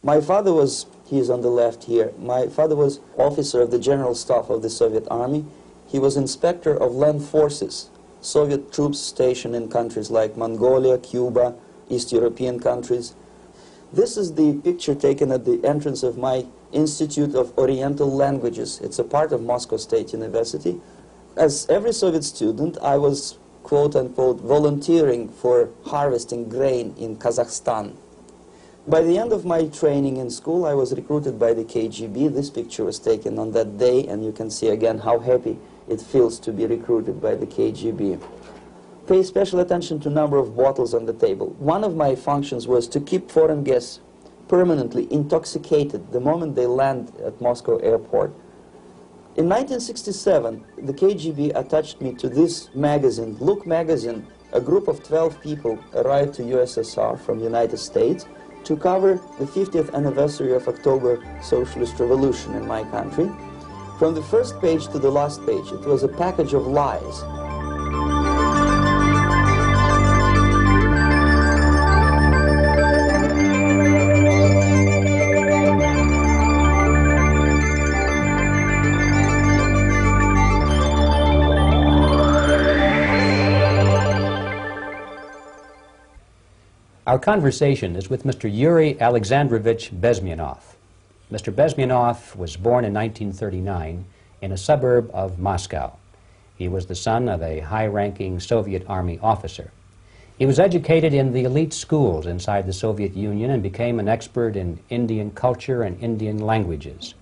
My father was, he is on the left here, my father was officer of the General Staff of the Soviet Army. He was inspector of land forces, Soviet troops stationed in countries like Mongolia, Cuba, East European countries. This is the picture taken at the entrance of my Institute of Oriental Languages. It's a part of Moscow State University. As every Soviet student, I was, quote-unquote, volunteering for harvesting grain in Kazakhstan. By the end of my training in school, I was recruited by the KGB. This picture was taken on that day, and you can see again how happy it feels to be recruited by the KGB. Pay special attention to number of bottles on the table. One of my functions was to keep foreign guests permanently intoxicated the moment they land at Moscow airport. In 1967, the KGB attached me to this magazine, Look magazine. A group of 12 people arrived to USSR from the United States to cover the 50th anniversary of October Socialist Revolution in my country. From the first page to the last page, it was a package of lies. Our conversation is with Mr. Yuri Alexandrovich Bezmenov. Mr. Bezmenov was born in 1939 in a suburb of Moscow. He was the son of a high-ranking Soviet Army officer. He was educated in the elite schools inside the Soviet Union and became an expert in Indian culture and Indian languages.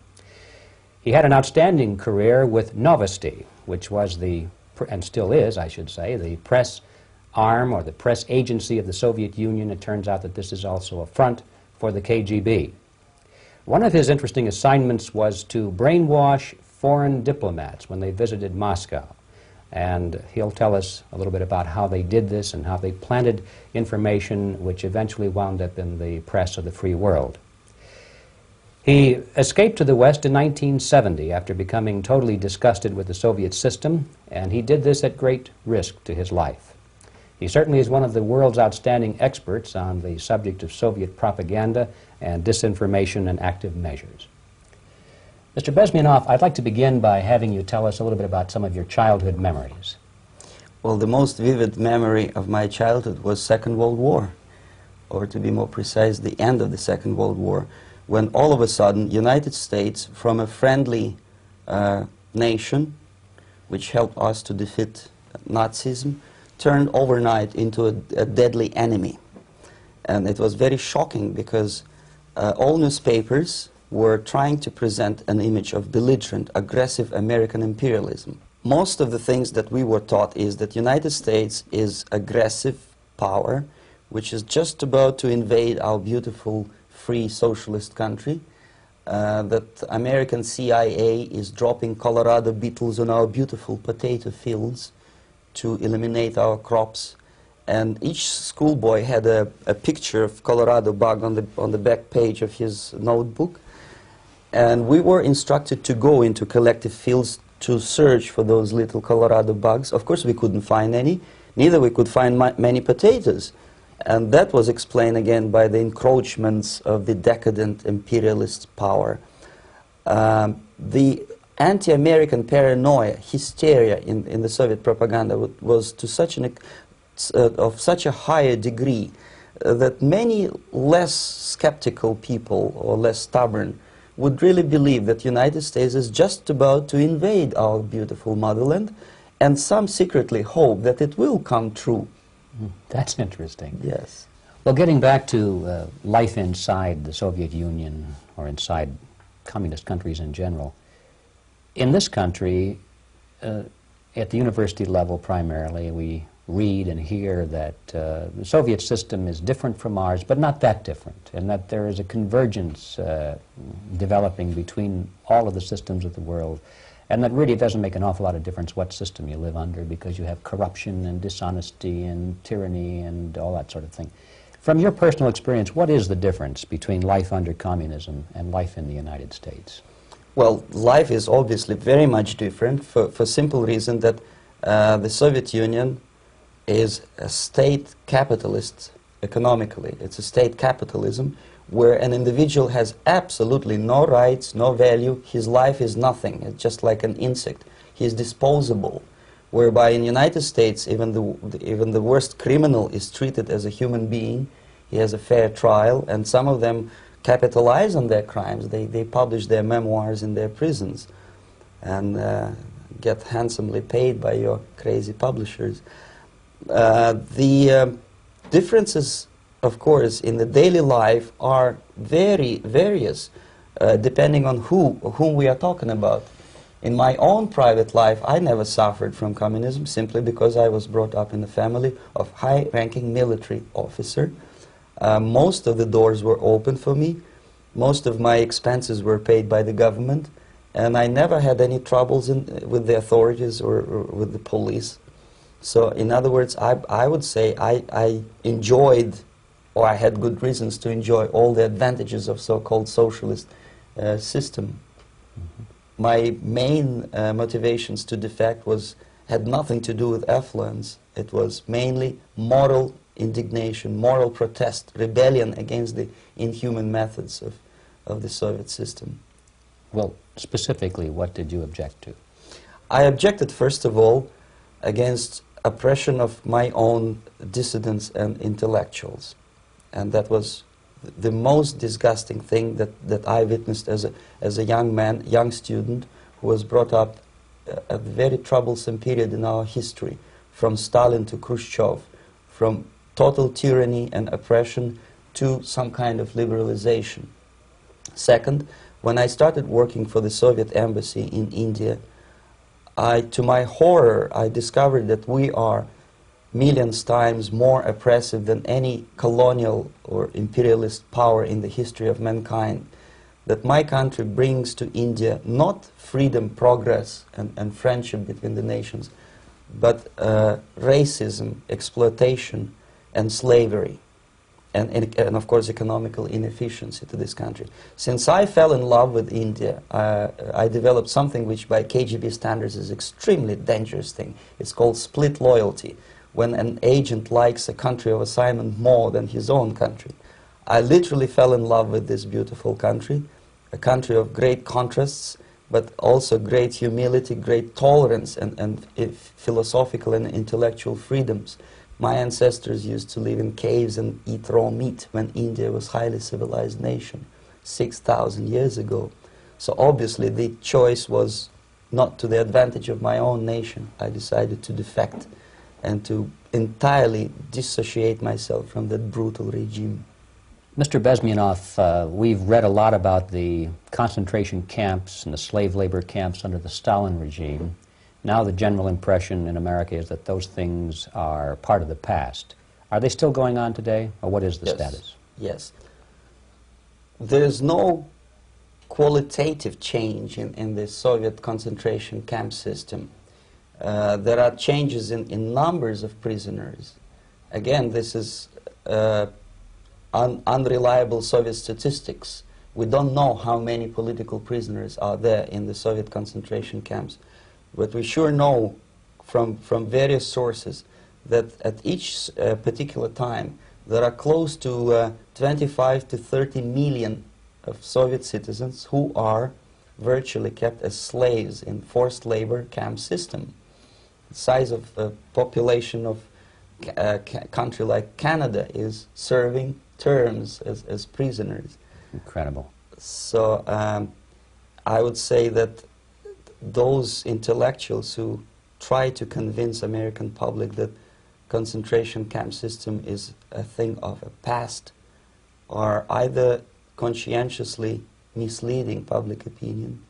He had an outstanding career with Novosti, which was the, and still is, I should say, the press arm or the press agency of the Soviet Union. It turns out that this is also a front for the KGB. One of his interesting assignments was to brainwash foreign diplomats when they visited Moscow. And he'll tell us a little bit about how they did this and how they planted information which eventually wound up in the press of the free world. He escaped to the West in 1970 after becoming totally disgusted with the Soviet system, and he did this at great risk to his life. He certainly is one of the world's outstanding experts on the subject of Soviet propaganda and disinformation and active measures. Mr. Bezmenov, I'd like to begin by having you tell us a little bit about some of your childhood memories. Well, the most vivid memory of my childhood was Second World War, or to be more precise, the end of the Second World War, when all of a sudden United States, from a friendly nation, which helped us to defeat Nazism, turned overnight into a deadly enemy. And it was very shocking because all newspapers were trying to present an image of belligerent, aggressive American imperialism. Most of the things that we were taught is that United States is aggressive power, which is just about to invade our beautiful, free, socialist country, that American CIA is dropping Colorado beetles on our beautiful potato fields to eliminate our crops, and each schoolboy had a picture of Colorado bug on the back page of his notebook, and we were instructed to go into collective fields to search for those little Colorado bugs. Of course we couldn't find any, neither we could find many potatoes, and that was explained again by the encroachments of the decadent imperialist power. The anti-American paranoia, hysteria in the Soviet propaganda was to such of such a higher degree that many less skeptical people or less stubborn would really believe that the United States is just about to invade our beautiful motherland, and some secretly hope that it will come true. That's interesting. Yes. Well, getting back to life inside the Soviet Union or inside communist countries in general, in this country, at the university level primarily, we read and hear that the Soviet system is different from ours, but not that different, and that there is a convergence developing between all of the systems of the world, and that really doesn't make an awful lot of difference what system you live under, because you have corruption and dishonesty and tyranny and all that sort of thing. From your personal experience, what is the difference between life under communism and life in the United States? Well, life is obviously very much different for simple reason that the Soviet Union is a state capitalist economically. It's a state capitalism where an individual has absolutely no rights, no value. His life is nothing. It's just like an insect. He is disposable. Whereby in the United States, even the worst criminal is treated as a human being. He has a fair trial, and some of them capitalize on their crimes. They publish their memoirs in their prisons and get handsomely paid by your crazy publishers. The differences, of course, in the daily life are very various, depending on whom we are talking about. In my own private life, I never suffered from communism simply because I was brought up in a family of high-ranking military officer. Most of the doors were open for me. Most of my expenses were paid by the government, and I never had any troubles with the authorities or with the police. So, in other words, I would say I enjoyed, or I had good reasons to enjoy, all the advantages of so-called socialist system. Mm-hmm. My main motivations to defect had nothing to do with affluence. It was mainly moral indignation, moral protest, rebellion against the inhuman methods of the Soviet system. Well, specifically, what did you object to? I objected, first of all, against oppression of my own dissidents and intellectuals. And that was the most disgusting thing that I witnessed as a young man, young student, who was brought up at a very troublesome period in our history, from Stalin to Khrushchev, from total tyranny and oppression to some kind of liberalization. Second, when I started working for the Soviet embassy in India, to my horror, I discovered that we are millions times more oppressive than any colonial or imperialist power in the history of mankind. That my country brings to India not freedom, progress, and friendship between the nations, but racism, exploitation, and slavery, and of course economical inefficiency to this country. Since I fell in love with India, I developed something which by KGB standards is extremely dangerous thing. It's called split loyalty, when an agent likes a country of assignment more than his own country. I literally fell in love with this beautiful country, a country of great contrasts, but also great humility, great tolerance, and philosophical and intellectual freedoms. My ancestors used to live in caves and eat raw meat when India was a highly civilized nation 6,000 years ago. So obviously the choice was not to the advantage of my own nation. I decided to defect and to entirely dissociate myself from that brutal regime. Mr. Bezmenov, we've read a lot about the concentration camps and the slave labor camps under the Stalin regime. Now the general impression in America is that those things are part of the past. Are they still going on today, or what is the status? Yes. There is no qualitative change in the Soviet concentration camp system. There are changes in numbers of prisoners. Again, this is unreliable Soviet statistics. We don't know how many political prisoners are there in the Soviet concentration camps. But we sure know from various sources that at each particular time there are close to 25 to 30 million of Soviet citizens who are virtually kept as slaves in forced labor camp system. The size of the population of a country like Canada is serving terms as prisoners. Incredible. So I would say that those intellectuals who try to convince American public that concentration camp system is a thing of a past are either conscientiously misleading public opinion,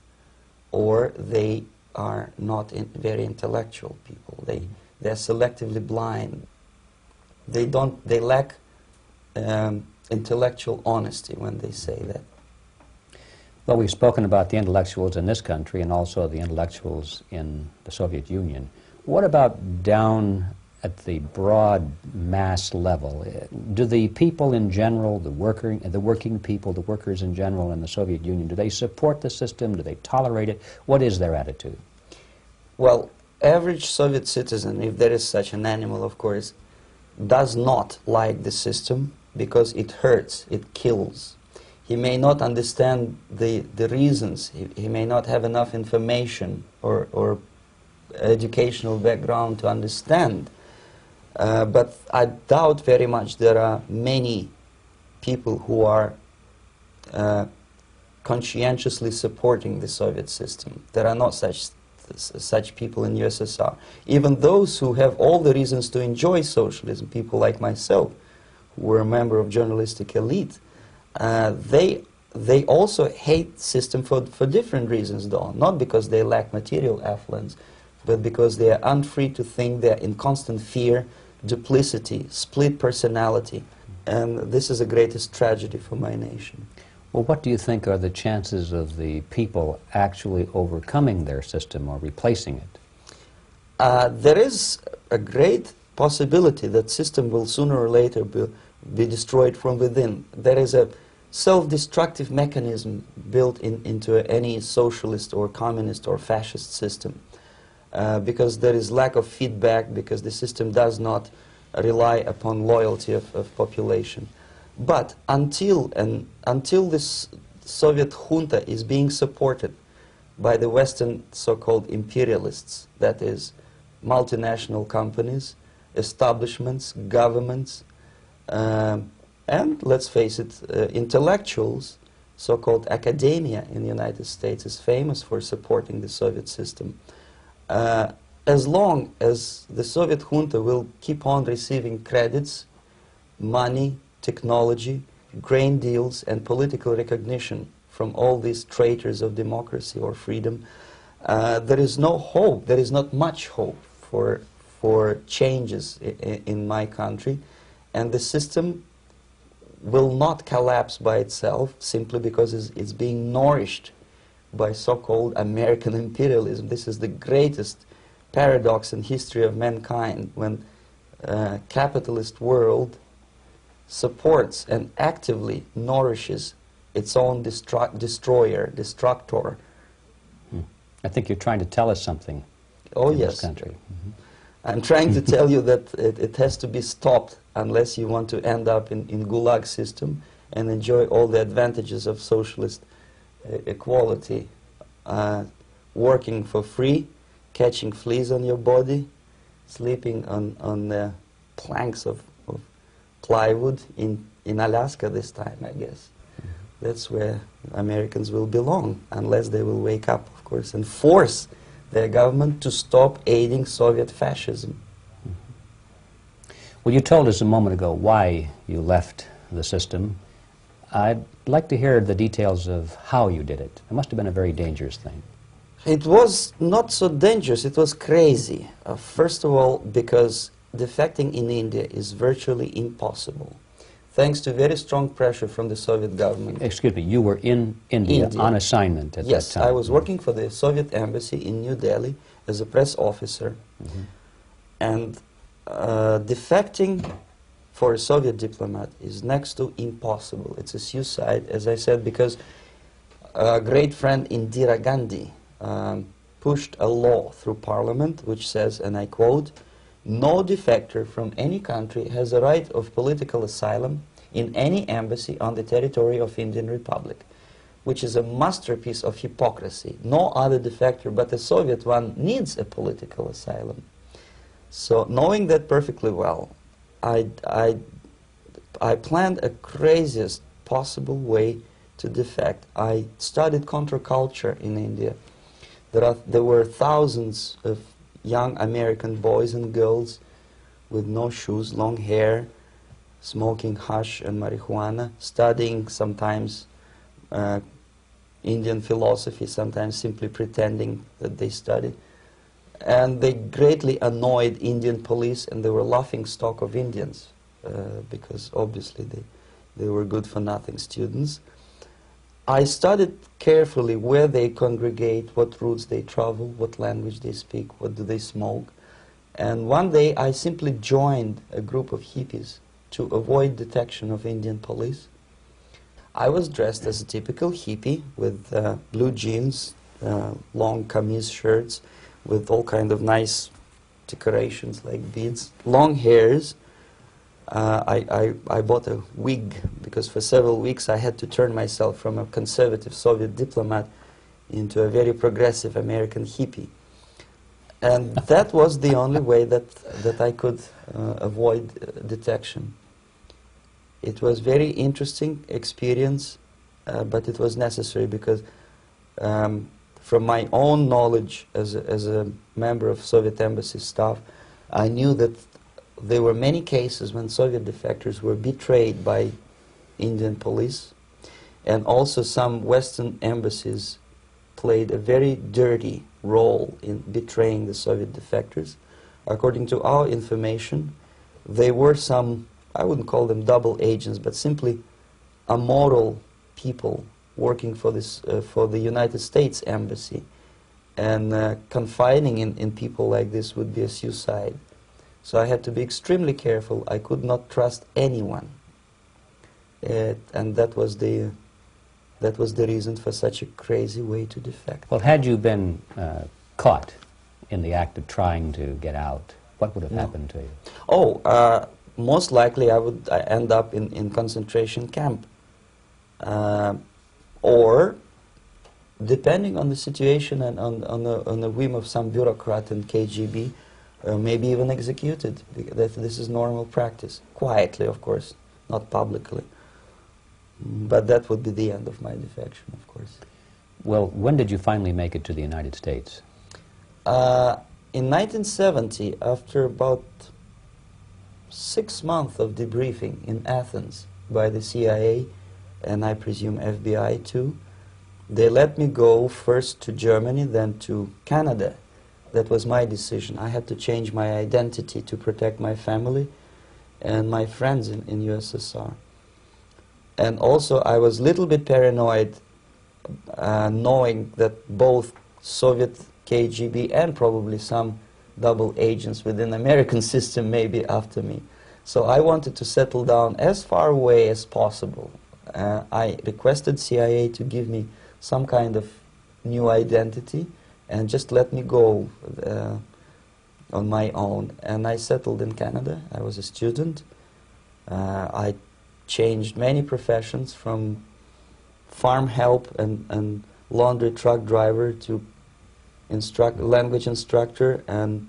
or they are not very intellectual people. They're selectively blind. They lack intellectual honesty when they say that. Well, we've spoken about the intellectuals in this country and also the intellectuals in the Soviet Union. What about down at the broad mass level? Do the people in general, the working people, the workers in general in the Soviet Union, do they support the system? Do they tolerate it? What is their attitude? Well, average Soviet citizen, if there is such an animal, of course, does not like the system because it hurts, it kills. He may not understand the reasons, he may not have enough information or educational background to understand. But I doubt very much there are many people who are conscientiously supporting the Soviet system. There are not such people in USSR. Even those who have all the reasons to enjoy socialism, people like myself, who were a member of journalistic elite, they also hate system for different reasons, though. Not because they lack material affluence, but because they are unfree to think, they are in constant fear, duplicity, split personality. And this is the greatest tragedy for my nation. Well, what do you think are the chances of the people actually overcoming their system or replacing it? There is a great possibility that system will sooner or later be destroyed from within. There is a self-destructive mechanism built into any socialist or communist or fascist system, because there is lack of feedback, because the system does not rely upon loyalty of population. But until this Soviet junta is being supported by the Western so-called imperialists, that is, multinational companies, establishments, governments, and, let's face it, intellectuals, so-called academia in the United States is famous for supporting the Soviet system. As long as the Soviet junta will keep on receiving credits, money, technology, grain deals, and political recognition from all these traitors of democracy or freedom, there is no hope, there is not much hope for changes in my country, and the system will not collapse by itself simply because it's being nourished by so-called American imperialism. This is the greatest paradox in history of mankind, when capitalist world supports and actively nourishes its own destroyer, destructor. I think you're trying to tell us something in this country. I'm trying to tell you that it has to be stopped unless you want to end up in Gulag system and enjoy all the advantages of socialist equality, working for free, catching fleas on your body, sleeping on the planks of plywood in Alaska this time, I guess. That's where Americans will belong, unless they will wake up, of course, and force their government to stop aiding Soviet fascism. Well, you told us a moment ago why you left the system. I'd like to hear the details of how you did it. It must have been a very dangerous thing. It was not so dangerous, it was crazy. First of all, because defecting in India is virtually impossible, thanks to very strong pressure from the Soviet government. Excuse me, you were in India on assignment at that time? Yes, I was working for the Soviet embassy in New Delhi as a press officer. And defecting for a Soviet diplomat is next to impossible. It's a suicide, as I said, because a great friend Indira Gandhi pushed a law through parliament which says, and I quote, "No defector from any country has a right of political asylum in any embassy on the territory of Indian Republic," which is a masterpiece of hypocrisy. No other defector but the Soviet one needs a political asylum. So, knowing that perfectly well, I planned a craziest possible way to defect. I studied counterculture in India. There were thousands of young American boys and girls with no shoes, long hair, smoking hash and marijuana, studying sometimes Indian philosophy, sometimes simply pretending that they study. And they greatly annoyed Indian police, and they were laughing stock of Indians because obviously they were good-for-nothing students. I studied carefully where they congregate, what routes they travel, what language they speak, what do they smoke. And one day I simply joined a group of hippies to avoid detection of Indian police. I was dressed as a typical hippie with blue jeans, long kameez shirts, with all kind of nice decorations like beads, long hairs, I bought a wig because for several weeks I had to turn myself from a conservative Soviet diplomat into a very progressive American hippie. And that was the only way that I could avoid detection. It was very interesting experience, but it was necessary because from my own knowledge as a member of Soviet embassy staff, I knew that there were many cases when Soviet defectors were betrayed by Indian police, and also some Western embassies played a very dirty role in betraying the Soviet defectors. According to our information, they were some, I wouldn't call them double agents, but simply immoral people working for this for the United States embassy, and confiding in people like this would be a suicide. So I had to be extremely careful. I could not trust anyone, and that was the reason for such a crazy way to defect. Well, had you been caught in the act of trying to get out, what would have happened to you? Oh, most likely I would end up in concentration camp, or depending on the situation and on the whim of some bureaucrat in KGB, maybe even executed. This is normal practice, quietly, of course, not publicly. But that would be the end of my defection, of course. Well, when did you finally make it to the United States? In 1970, after about 6 months of debriefing in Athens by the CIA, and I presume FBI too, they let me go first to Germany, then to Canada. That was my decision. I had to change my identity to protect my family and my friends in USSR. And also I was a little bit paranoid, knowing that both Soviet KGB and probably some double agents within the American system may be after me. So I wanted to settle down as far away as possible. I requested CIA to give me some kind of new identity and just let me go on my own. And I settled in Canada. I was a student. I changed many professions, from farm help and laundry truck driver to language instructor and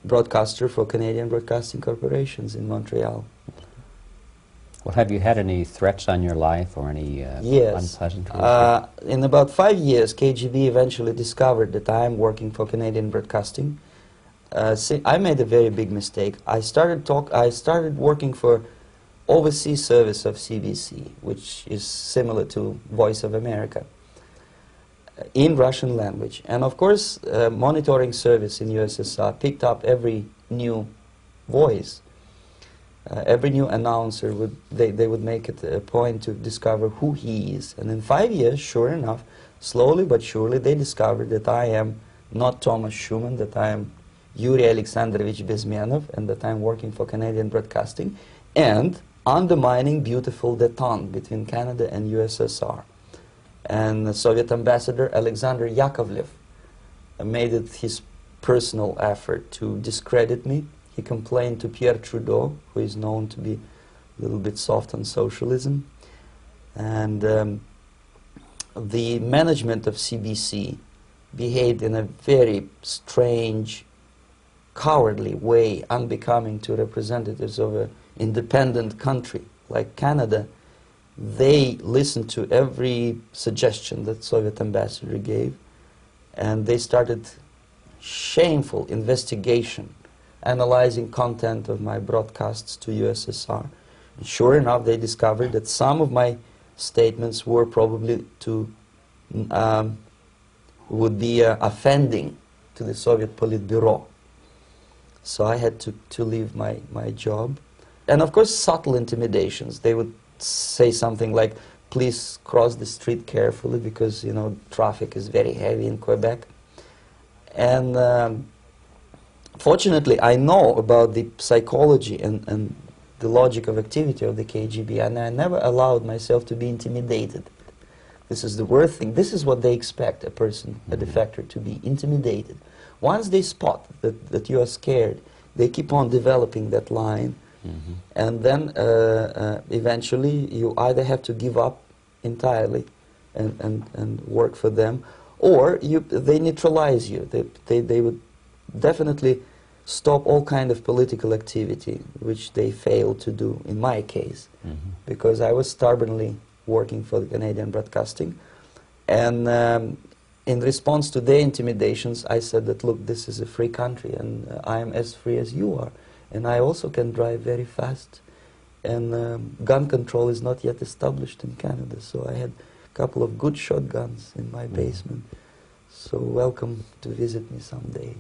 broadcaster for Canadian Broadcasting Corporations in Montreal. Well, have you had any threats on your life or any yes. unpleasant In about 5 years, KGB eventually discovered that I am working for Canadian Broadcasting. I made a very big mistake. I started working for overseas service of CBC, which is similar to Voice of America, in Russian language. And of course, monitoring service in USSR picked up every new voice. Every new announcer, they would make it a point to discover who he is. And in 5 years, sure enough, slowly but surely, they discovered that I am not Thomas Schumann, that I am Yuri Alexandrovich Bezmenov, and that I am working for Canadian Broadcasting, and undermining beautiful détente between Canada and USSR. And the Soviet ambassador Alexander Yakovlev made it his personal effort to discredit me. He complained to Pierre Trudeau, who is known to be a little bit soft on socialism. And the management of CBC behaved in a very strange, cowardly way, unbecoming to representatives of an independent country like Canada. They listened to every suggestion that Soviet ambassador gave, and they started shameful investigation, analyzing content of my broadcasts to USSR. And sure enough, they discovered that some of my statements were probably would be offending to the Soviet Politburo. So I had to leave my job. And of course, subtle intimidations. They would say something like, please cross the street carefully because, you know, traffic is very heavy in Quebec. And fortunately, I know about the psychology and the logic of activity of the KGB, and I never allowed myself to be intimidated. This is the worst thing. This is what they expect a person, a defector, to be intimidated. Once they spot that you are scared, they keep on developing that line And then eventually you either have to give up entirely and work for them, or they neutralize you. They would definitely stop all kind of political activity, which they failed to do in my case, because I was stubbornly working for the Canadian Broadcasting. And in response to their intimidations, I said that, look, this is a free country, and I am as free as you are. And I also can drive very fast. And gun control is not yet established in Canada, so I had a couple of good shotguns in my basement. So welcome to visit me someday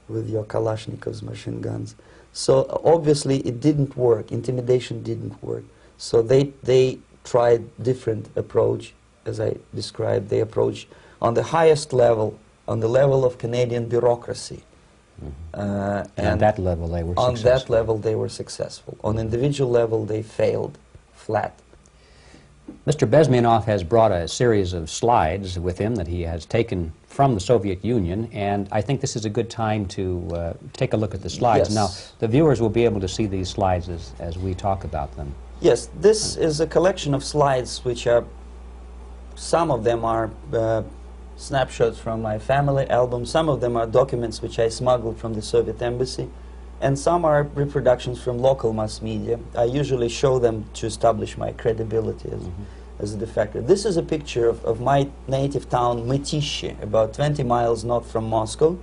with your Kalashnikovs machine guns. So obviously it didn't work. Intimidation didn't work. So they tried different approach, as I described. They approached on the highest level, on the level of Canadian bureaucracy. And on that level they were successful. On that level they were successful. On individual level they failed flat. Mr. Bezmenov has brought a series of slides with him that he has taken from the Soviet Union, and I think this is a good time to take a look at the slides. Yes. Now, the viewers will be able to see these slides as we talk about them. Yes, this is a collection of slides which are, some of them are snapshots from my family album, some of them are documents which I smuggled from the Soviet embassy, and some are reproductions from local mass media. I usually show them to establish my credibility as a defector. This is a picture of my native town, Mytishi, about 20 miles north from Moscow.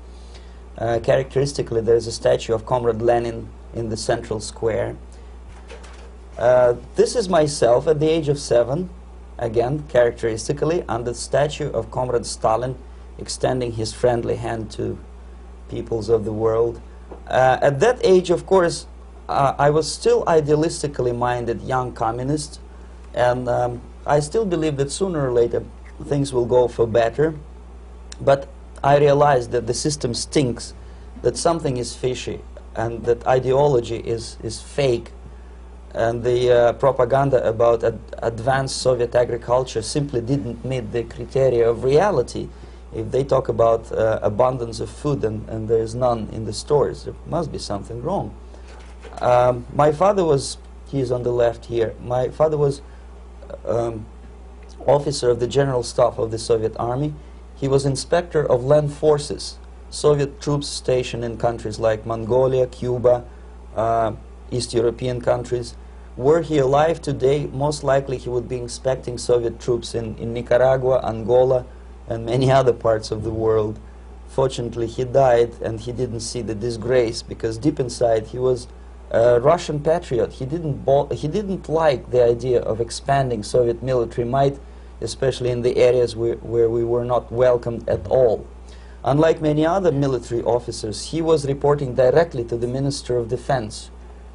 Characteristically, there's a statue of Comrade Lenin in the central square. This is myself at the age of 7, again, characteristically, under the statue of Comrade Stalin, extending his friendly hand to peoples of the world. At that age, of course, I was still idealistically minded young communist, and I still believe that sooner or later things will go for better. But I realized that the system stinks, that something is fishy, and that ideology is fake. And the propaganda about advanced Soviet agriculture simply didn't meet the criteria of reality. If they talk about abundance of food and there is none in the stores, there must be something wrong. My father was, he is on the left here, my father was officer of the General Staff of the Soviet Army. He was inspector of land forces, Soviet troops stationed in countries like Mongolia, Cuba, East European countries. Were he alive today, most likely he would be inspecting Soviet troops in Nicaragua, Angola, and many other parts of the world. Fortunately, he died, and he didn't see the disgrace, because deep inside he was a Russian patriot. He didn't like the idea of expanding Soviet military might, especially in the areas where we were not welcomed at all. Unlike many other military officers, he was reporting directly to the Minister of Defense,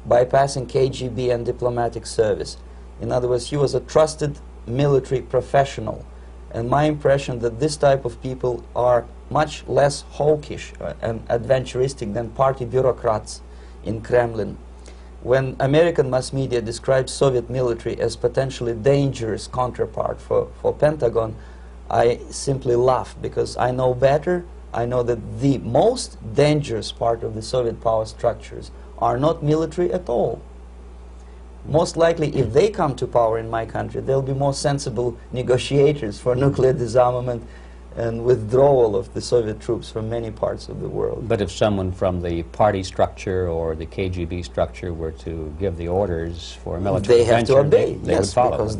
bypassing KGB and diplomatic service. In other words, he was a trusted military professional. And my impression that this type of people are much less hawkish and adventuristic than party bureaucrats in Kremlin. When American mass media describes Soviet military as potentially dangerous counterpart for Pentagon, I simply laugh, because I know better. I know that the most dangerous part of the Soviet power structures are not military at all. Most likely, if they come to power in my country, they'll be more sensible negotiators for nuclear disarmament and withdrawal of the Soviet troops from many parts of the world. But if someone from the party structure or the KGB structure were to give the orders for a military intervention, they have to obey, they yes, would follow. Because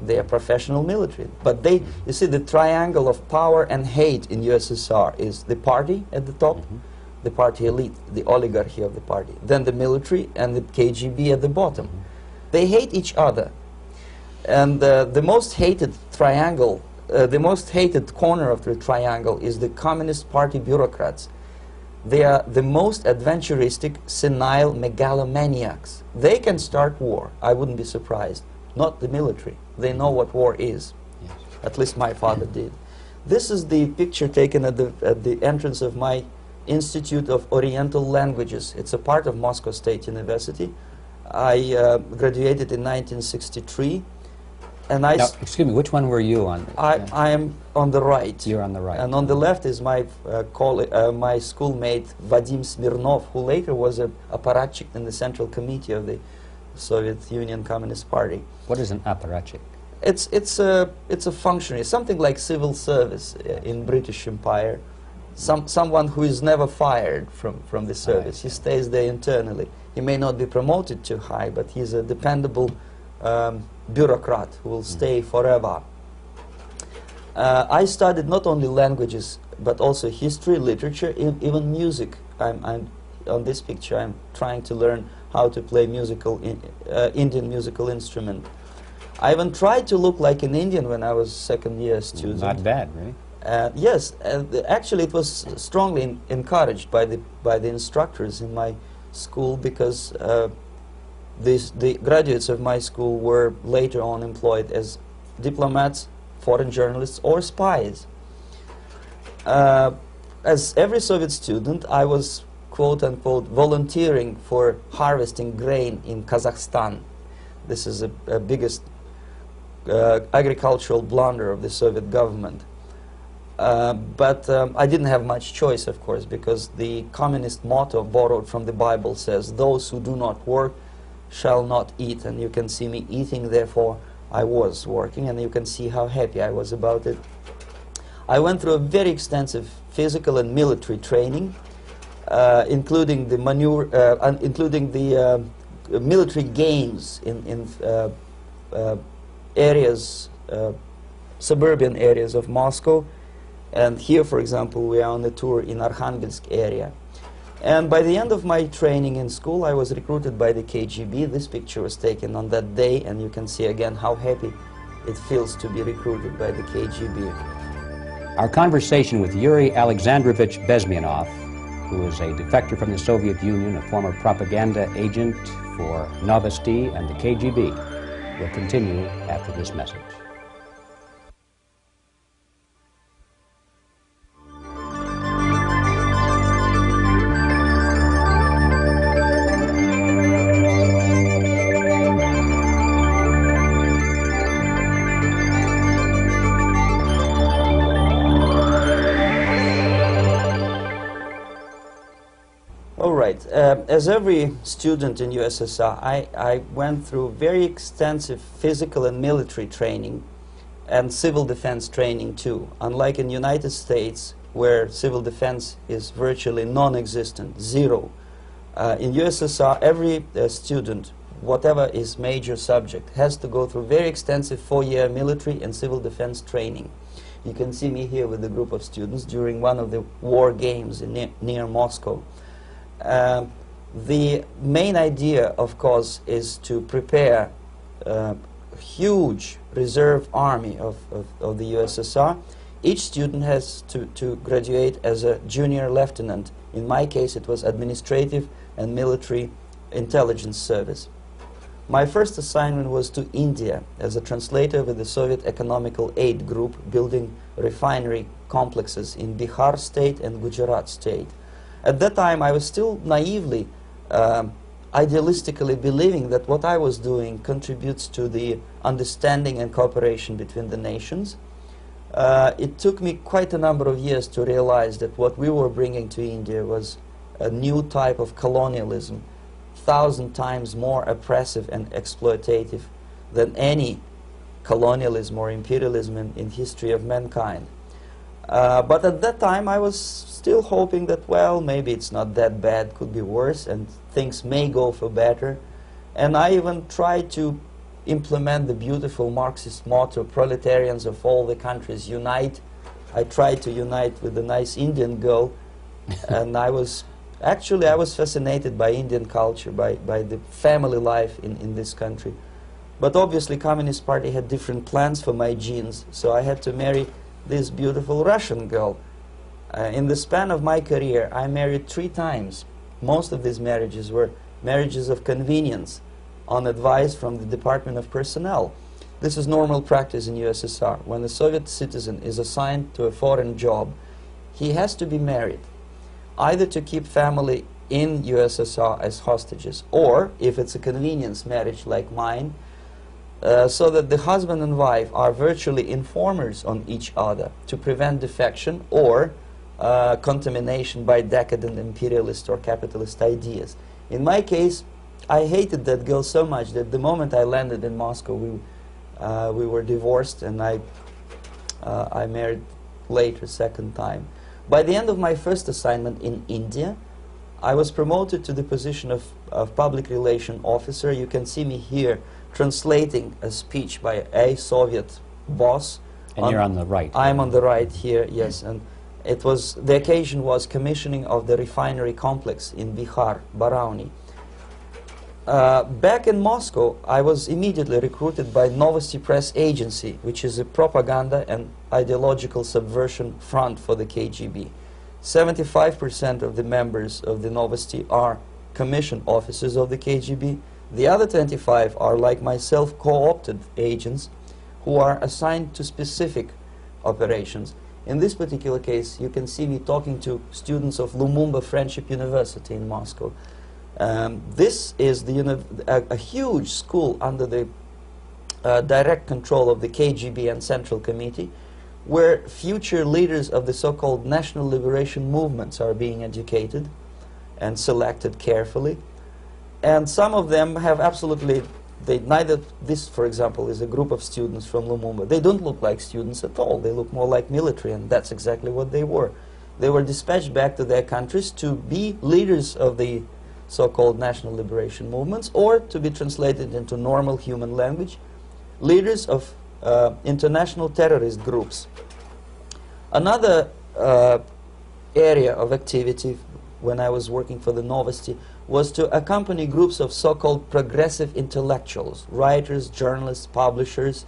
they are professional military. But they, you see, the triangle of power and hate in USSR is the party at the top, the party elite, the oligarchy of the party, then the military, and the KGB at the bottom. They hate each other. And the most hated triangle, the most hated corner of the triangle is the Communist Party bureaucrats. They are the most adventuristic, senile megalomaniacs. They can start war, I wouldn't be surprised. Not the military. They know what war is. Yes. At least my father did. This is the picture taken at the entrance of my Institute of Oriental Languages. It's a part of Moscow State University. I graduated in 1963. And I Now, excuse me, which one were you on? I am on the right. You're on the right. And on the left is my my schoolmate Vadim Smirnov, who later was a apparatchik in the Central Committee of the Soviet Union Communist Party. What is an apparatchik? It's a functionary, something like civil service in British Empire. Someone who is never fired from the service. He stays there internally. He may not be promoted too high, but he's a dependable bureaucrat who will stay forever. I studied not only languages, but also history, literature, even music. I'm on this picture, I'm trying to learn how to play Indian musical instrument. I even tried to look like an Indian when I was second-year student. Not bad, really. Yes, actually it was strongly encouraged by the instructors in my school, because the graduates of my school were later on employed as diplomats, foreign journalists, or spies. As every Soviet student, I was quote-unquote volunteering for harvesting grain in Kazakhstan. This is a biggest agricultural blunder of the Soviet government. But I didn't have much choice, of course, because the communist motto borrowed from the Bible says, "Those who do not work shall not eat." And you can see me eating, therefore I was working, and you can see how happy I was about it. I went through a very extensive physical and military training, including the military games in areas, suburban areas of Moscow. And here, for example, we are on a tour in Arkhangelsk area. And by the end of my training in school, I was recruited by the KGB. This picture was taken on that day, and you can see again how happy it feels to be recruited by the KGB. Our conversation with Yuri Alexandrovich Bezmenov, who is a defector from the Soviet Union, a former propaganda agent for Novosti and the KGB, will continue after this message. As every student in USSR, I went through very extensive physical and military training and civil defense training too. Unlike in the United States, where civil defense is virtually non-existent, zero. In USSR, every student, whatever his major subject, has to go through very extensive 4-year military and civil defense training. You can see me here with a group of students during one of the war games near Moscow. The main idea, of course, is to prepare a huge reserve army of the USSR. Each student has to graduate as a junior lieutenant. In my case, it was administrative and military intelligence service. My first assignment was to India as a translator with the Soviet Economical Aid Group, building refinery complexes in Bihar state and Gujarat state. At that time, I was still naively, idealistically believing that what I was doing contributes to the understanding and cooperation between the nations. It took me quite a number of years to realize that what we were bringing to India was a new type of colonialism, 1,000 times more oppressive and exploitative than any colonialism or imperialism in history of mankind. But at that time I was still hoping that, well, maybe it's not that bad, could be worse, and things may go for better. And I even tried to implement the beautiful Marxist motto, proletarians of all the countries unite. I tried to unite with a nice Indian girl, and I was fascinated by Indian culture, by the family life in this country. But obviously Communist Party had different plans for my genes, so I had to marry this beautiful Russian girl. In the span of my career, I married 3 times. Most of these marriages were marriages of convenience, on advice from the Department of Personnel. This is normal practice in USSR. When a Soviet citizen is assigned to a foreign job, he has to be married, either to keep family in USSR as hostages, or, if it's a convenience marriage like mine, so that the husband and wife are virtually informers on each other to prevent defection or contamination by decadent imperialist or capitalist ideas. In my case, I hated that girl so much that the moment I landed in Moscow, we were divorced, and I married later, second time. By the end of my first assignment in India, I was promoted to the position of public relation officer. You can see me here translating a speech by a Soviet boss. And you're on the right. I'm on the right here, yes. And it was, the occasion was commissioning of the refinery complex in Bihar, Barauni. Back in Moscow, I was immediately recruited by Novosti Press Agency, which is a propaganda and ideological subversion front for the KGB. 75% of the members of the Novosti are commissioned officers of the KGB. The other 25 are, like myself, co-opted agents who are assigned to specific operations. In this particular case, you can see me talking to students of Lumumba Friendship University in Moscow. This is a huge school under the direct control of the KGB and Central Committee, where future leaders of the so-called national liberation movements are being educated and selected carefully. And some of them have absolutely, this, for example, is a group of students from Lumumba. They don't look like students at all. They look more like military, and that's exactly what they were. They were dispatched back to their countries to be leaders of the so-called national liberation movements, or to be translated into normal human language, leaders of international terrorist groups. Another area of activity when I was working for the Novosti was to accompany groups of so-called progressive intellectuals, writers, journalists, publishers,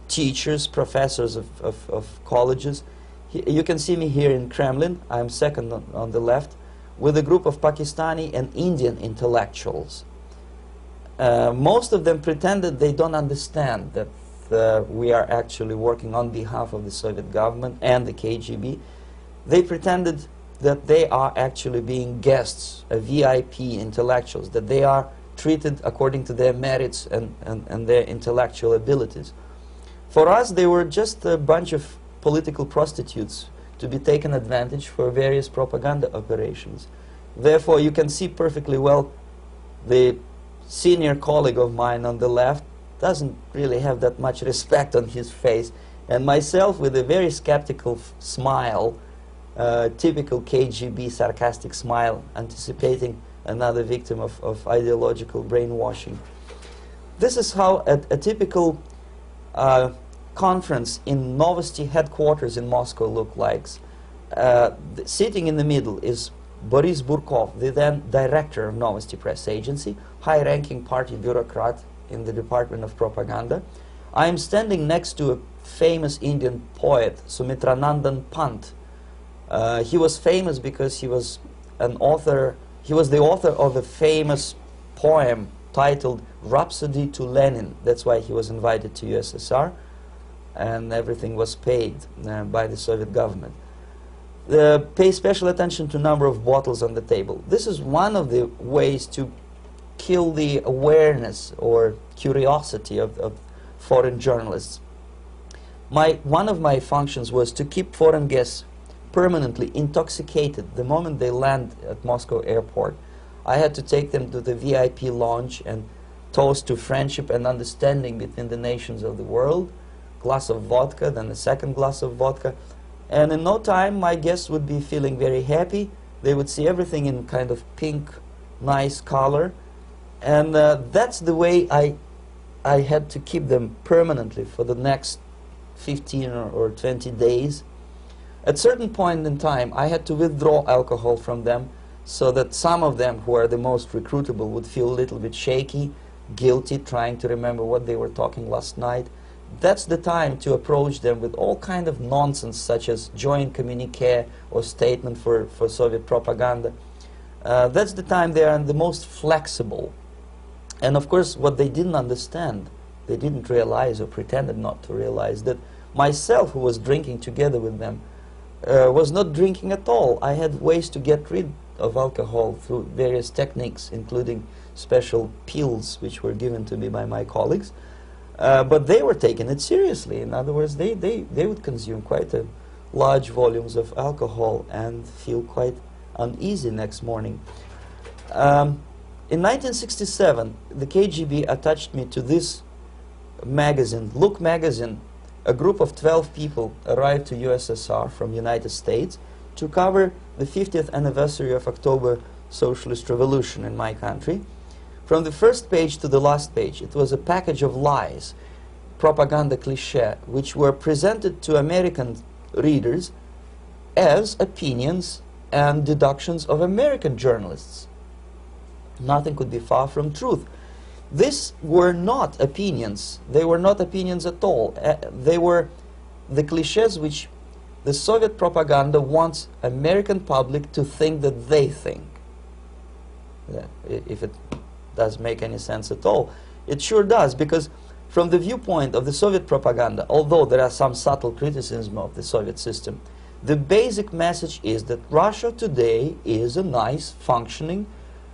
teachers, professors of colleges. You can see me here in Kremlin. I'm second on the left, with a group of Pakistani and Indian intellectuals. Most of them pretended they don't understand that we are actually working on behalf of the Soviet government and the KGB. They pretended that they are actually being guests, VIP intellectuals, that they are treated according to their merits and their intellectual abilities. For us, they were just a bunch of political prostitutes to be taken advantage for various propaganda operations. Therefore, you can see perfectly well the senior colleague of mine on the left doesn't really have that much respect on his face, and myself with a very skeptical smile, typical KGB sarcastic smile, anticipating another victim of ideological brainwashing. This is how a typical conference in Novosti headquarters in Moscow looked like. Sitting in the middle is Boris Burkov, the then director of Novosti Press Agency, high-ranking party bureaucrat in the Department of Propaganda. I am standing next to a famous Indian poet, Sumitranandan Pant. He was famous because he was an author. He was the author of a famous poem titled Rhapsody to Lenin. That's why he was invited to USSR, and everything was paid by the Soviet government. Pay special attention to number of bottles on the table. This is one of the ways to kill the awareness or curiosity of foreign journalists. One of my functions was to keep foreign guests permanently intoxicated the moment they land at Moscow airport. I had to take them to the VIP lounge and toast to friendship and understanding between the nations of the world. Glass of vodka, then a second glass of vodka. And in no time, my guests would be feeling very happy. They would see everything in kind of pink, nice color. And that's the way I had to keep them permanently for the next 15 or 20 days. At certain point in time, I had to withdraw alcohol from them so that some of them, who are the most recruitable, would feel a little bit shaky, guilty, trying to remember what they were talking last night. That's the time to approach them with all kind of nonsense, such as joint communique or statement for Soviet propaganda. That's the time they are the most flexible. And of course, what they didn't understand, they didn't realize or pretended not to realize, that myself, who was drinking together with them, was not drinking at all. I had ways to get rid of alcohol through various techniques, including special pills which were given to me by my colleagues. But they were taking it seriously. In other words, they would consume quite large volumes of alcohol and feel quite uneasy next morning. In 1967, the KGB attached me to this magazine, Look magazine. A group of 12 people arrived to USSR from United States to cover the 50th anniversary of October Socialist Revolution in my country. From the first page to the last page, it was a package of lies, propaganda cliché, which were presented to American readers as opinions and deductions of American journalists. Nothing could be far from truth. These were not opinions. They were not opinions at all. They were the clichés which the Soviet propaganda wants American public to think that they think. If it does make any sense at all. It sure does, because from the viewpoint of the Soviet propaganda, although there are some subtle criticisms of the Soviet system, the basic message is that Russia today is a nice, functioning,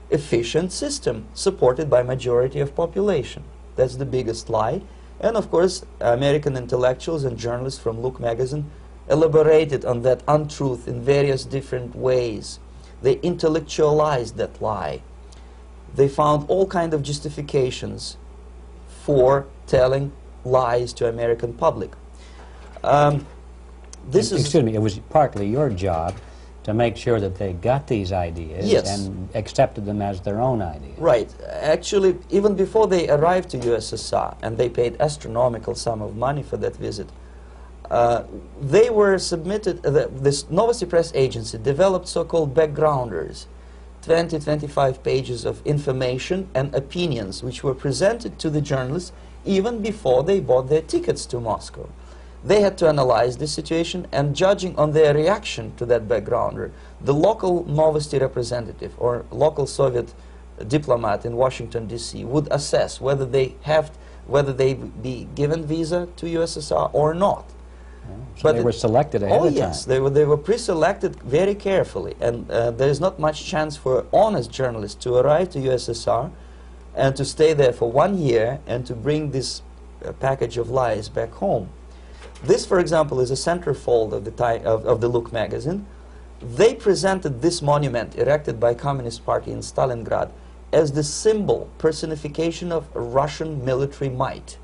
efficient system supported by majority of population. That's the biggest lie. And of course, American intellectuals and journalists from Look magazine elaborated on that untruth in various different ways. They intellectualized that lie. They found all kinds of justifications for telling lies to American public. Excuse me, it was partly your job to make sure that they got these ideas, yes, and accepted them as their own ideas. Right. Actually, even before they arrived to USSR, and they paid astronomical sum of money for that visit, they were submitted, this Novosti Press Agency developed so-called backgrounders, 20-25 pages of information and opinions which were presented to the journalists even before they bought their tickets to Moscow. They had to analyze the situation, and judging on their reaction to that backgrounder, the local Novosti representative or local Soviet diplomat in Washington, D.C. would assess whether they be given visa to USSR or not. So they were selected ahead of time. Yes, they were pre-selected very carefully, and there is not much chance for honest journalists to arrive to USSR and to stay there for 1 year and to bring this package of lies back home. This, for example, is a centerfold of the Look magazine. They presented this monument erected by Communist Party in Stalingrad as the symbol, personification of Russian military might.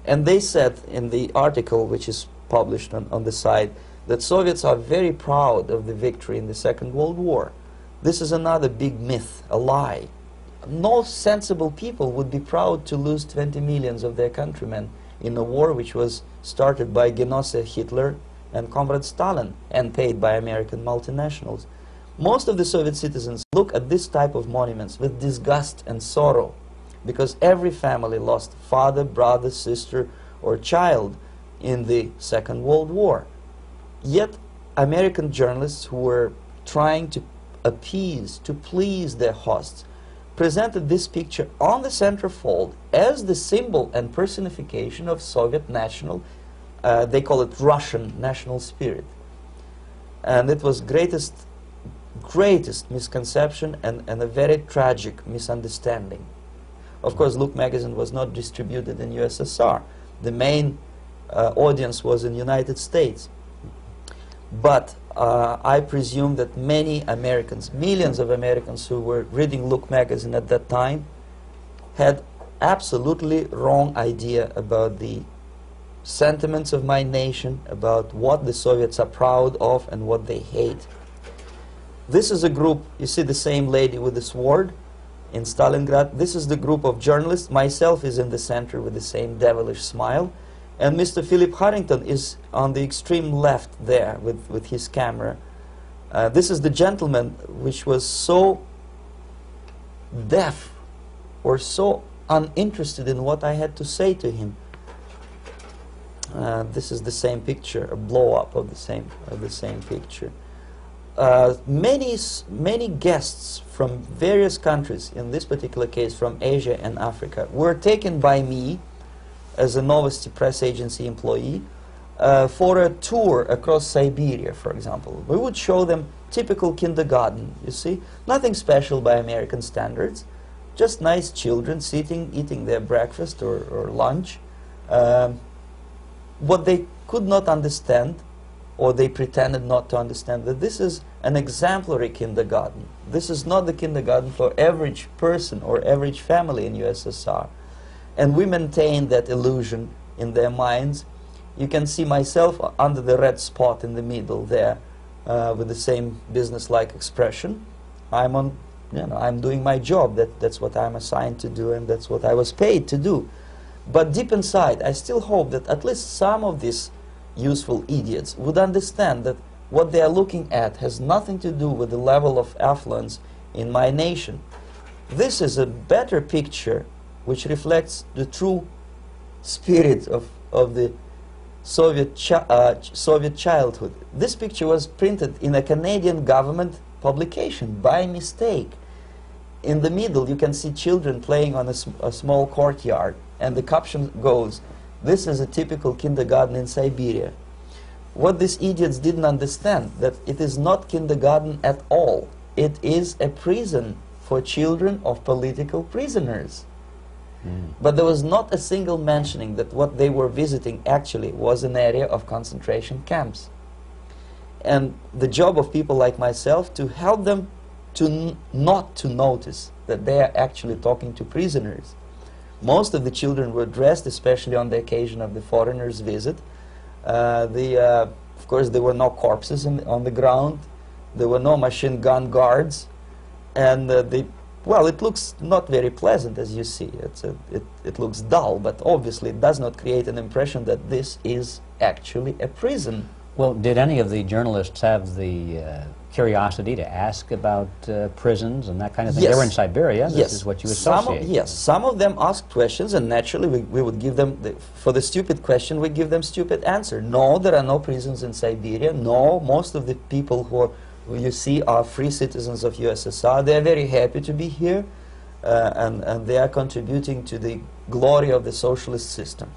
And they said in the article, which is published on the site, that Soviets are very proud of the victory in the Second World War. This is another big myth, a lie. No sensible people would be proud to lose 20 millions of their countrymen in a war which was started by Genoese Hitler and Comrade Stalin and paid by American multinationals. Most of the Soviet citizens look at this type of monuments with disgust and sorrow, because every family lost father, brother, sister, or child in the Second World War. Yet American journalists who were trying to appease, to please their hosts, presented this picture on the centerfold as the symbol and personification of Soviet national, they call it Russian national spirit. And it was greatest misconception and a very tragic misunderstanding. Of course, Look magazine was not distributed in USSR. The main audience was in the United States. But I presume that many Americans, millions of Americans who were reading Look magazine at that time, had absolutely wrong idea about the sentiments of my nation, about what the Soviets are proud of and what they hate. This is a group, you see the same lady with the sword in Stalingrad. This is the group of journalists. Myself is in the center with the same devilish smile. And Mr. Philip Harrington is on the extreme left there with his camera. This is the gentleman which was so deaf or so uninterested in what I had to say to him. This is the same picture, a blow-up of the same picture. Many guests from various countries, in this particular case from Asia and Africa, were taken by me as a Novosti Press Agency employee for a tour across Siberia, for example. We would show them typical kindergarten, you see, nothing special by American standards, just nice children sitting, eating their breakfast or lunch. What they could not understand, or they pretended not to understand, that this is an exemplary kindergarten. This is not the kindergarten for average person or average family in USSR. And we maintain that illusion in their minds. You can see myself under the red spot in the middle there, with the same business-like expression. I'm doing my job. That's what I'm assigned to do, and that's what I was paid to do. But deep inside, I still hope that at least some of these useful idiots would understand that what they are looking at has nothing to do with the level of affluence in my nation. This is a better picture which reflects the true spirit of the Soviet childhood. This picture was printed in a Canadian government publication by mistake. In the middle you can see children playing on a small courtyard, and the caption goes, "This is a typical kindergarten in Siberia." What these idiots didn't understand, that it is not kindergarten at all. It is a prison for children of political prisoners. But there was not a single mentioning that what they were visiting actually was an area of concentration camps. And the job of people like myself to help them to not to notice that they are actually talking to prisoners. Most of the children were dressed, especially on the occasion of the foreigners' visit. Of course, there were no corpses on the ground. There were no machine gun guards. And well, it looks not very pleasant, as you see. It looks dull, but obviously it does not create an impression that this is actually a prison. Well, did any of the journalists have the curiosity to ask about prisons and that kind of thing? Yes. They were in Siberia. This Yes. is what you associate. Yes, some of them asked questions, and naturally we would give them, for the stupid question, we give them stupid answer. No, there are no prisons in Siberia. No, most of the people who you see are free citizens of USSR. They are very happy to be here, and they are contributing to the glory of the socialist system.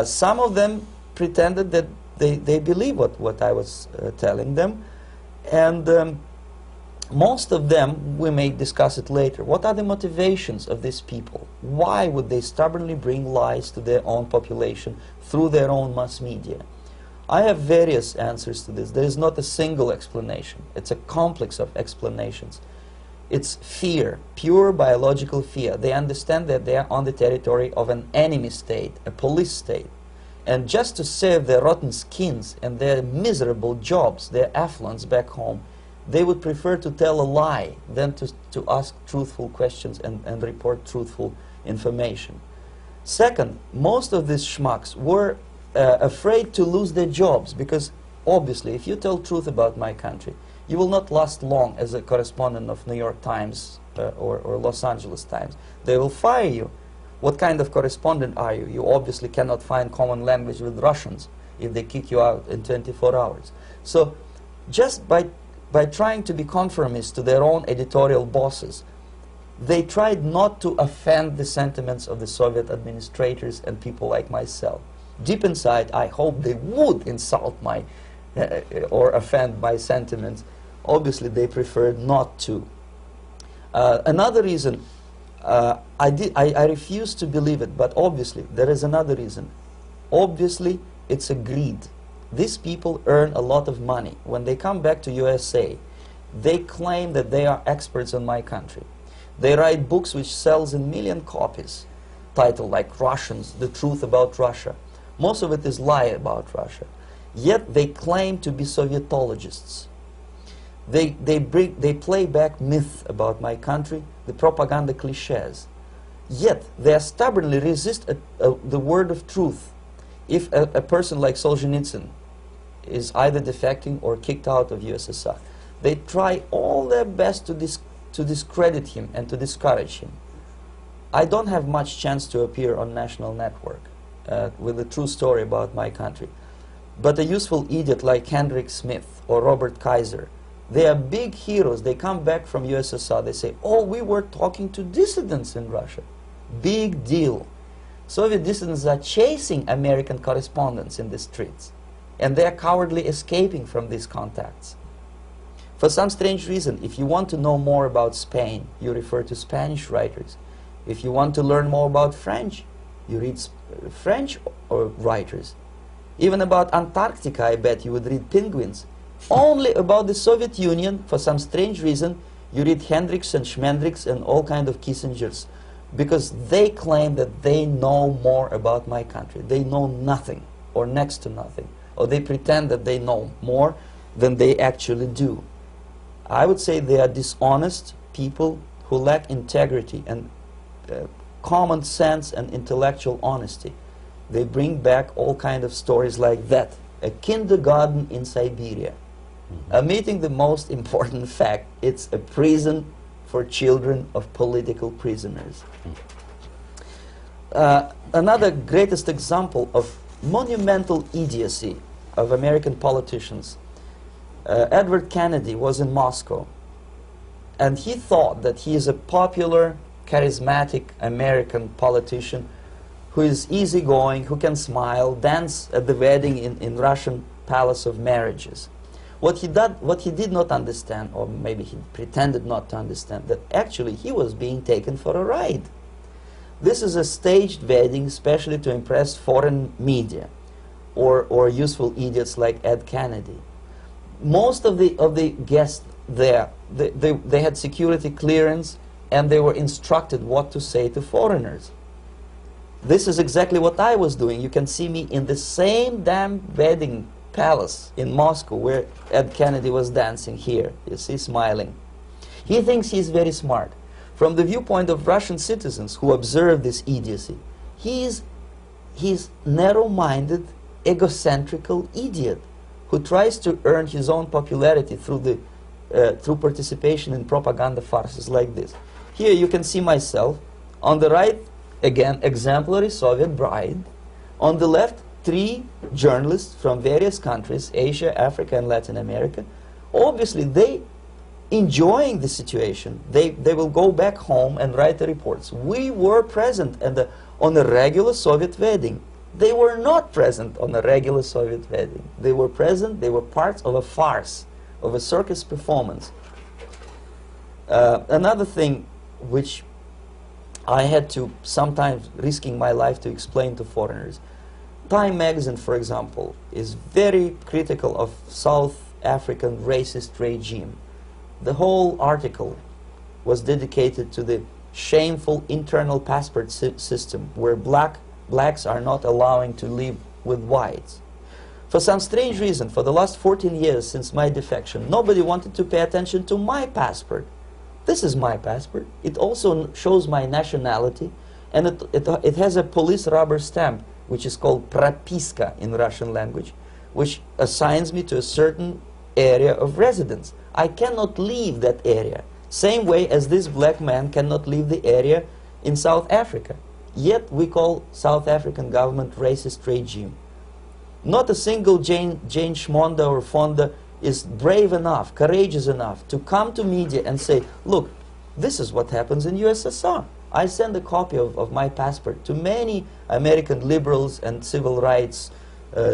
Some of them pretended that they believe what I was telling them, and most of them, we may discuss it later, what are the motivations of these people? Why would they stubbornly bring lies to their own population through their own mass media? I have various answers to this. There is not a single explanation. It's a complex of explanations. It's fear, pure biological fear. They understand that they are on the territory of an enemy state, a police state. And just to save their rotten skins and their miserable jobs, their affluence back home, they would prefer to tell a lie than to ask truthful questions and report truthful information. Second, most of these schmucks were afraid to lose their jobs, because obviously if you tell truth about my country, you will not last long as a correspondent of New York Times or Los Angeles Times. They will fire you. What kind of correspondent are you? You obviously cannot find common language with Russians if they kick you out in 24 hours. So just by trying to be conformist to their own editorial bosses, they tried not to offend the sentiments of the Soviet administrators and people like myself. Deep inside, I hope they would insult my or offend my sentiments. Obviously, they preferred not to. Another reason, I refuse to believe it, but obviously, there is another reason. Obviously, it's a greed. These people earn a lot of money. When they come back to USA, they claim that they are experts in my country. They write books which sells in million copies, titled like Russians, The Truth About Russia. Most of it is lie about Russia. Yet they claim to be Sovietologists. They play back myth about my country, the propaganda cliches. Yet they stubbornly resist the word of truth. If a person like Solzhenitsyn is either defecting or kicked out of USSR, they try all their best to discredit him and to discourage him. I don't have much chance to appear on national network with a true story about my country. But a useful idiot like Hendrik Smith or Robert Kaiser, they are big heroes. They come back from USSR, they say, oh, we were talking to dissidents in Russia. Big deal. Soviet dissidents are chasing American correspondents in the streets, and they are cowardly escaping from these contacts. For some strange reason, if you want to know more about Spain, you refer to Spanish writers. If you want to learn more about French, you read French writers. Even about Antarctica, I bet you would read Penguins. Only about the Soviet Union, for some strange reason, you read Hendricks and Schmendricks and all kind of Kissingers, because they claim that they know more about my country. They know nothing, or next to nothing, or they pretend that they know more than they actually do. I would say they are dishonest people who lack integrity and common sense and intellectual honesty. They bring back all kind of stories like that. A kindergarten in Siberia. Omitting the most important fact, it's a prison for children of political prisoners. Another greatest example of monumental idiocy of American politicians. Edward Kennedy was in Moscow, and he thought that he is a popular, charismatic American politician who is easygoing, who can smile, dance at the wedding in Russian Palace of Marriages. What he did not understand, or maybe he pretended not to understand, that actually he was being taken for a ride. This is a staged wedding, especially to impress foreign media, or useful idiots like Ed Kennedy. Most of the guests there, they had security clearance, and they were instructed what to say to foreigners. This is exactly what I was doing. You can see me in the same damn wedding palace in Moscow where Ed Kennedy was dancing here. You see, smiling. He thinks he's very smart. From the viewpoint of Russian citizens who observe this idiocy, he's narrow-minded, egocentrical idiot who tries to earn his own popularity through participation in propaganda farces like this. Here you can see myself. On the right, again, exemplary Soviet bride. On the left, 3 journalists from various countries, Asia, Africa, and Latin America. Obviously, they enjoying the situation. They will go back home and write the reports. We were present on a regular Soviet wedding. They were not present on a regular Soviet wedding. They were present, they were parts of a farce, of a circus performance. Another thing which I had to sometimes risking my life to explain to foreigners. Time magazine, for example, is very critical of South African racist regime. The whole article was dedicated to the shameful internal passport system where blacks are not allowing to live with whites. For some strange reason, for the last 14 years since my defection, nobody wanted to pay attention to my passport. This is my passport. It also shows my nationality, and it has a police rubber stamp, which is called propiska in Russian language, which assigns me to a certain area of residence. I cannot leave that area, same way as this black man cannot leave the area in South Africa. Yet we call South African government racist regime. Not a single Jane Schmonda or Fonda is brave enough, courageous enough to come to media and say, look, this is what happens in USSR. I send a copy of my passport to many American liberals and civil rights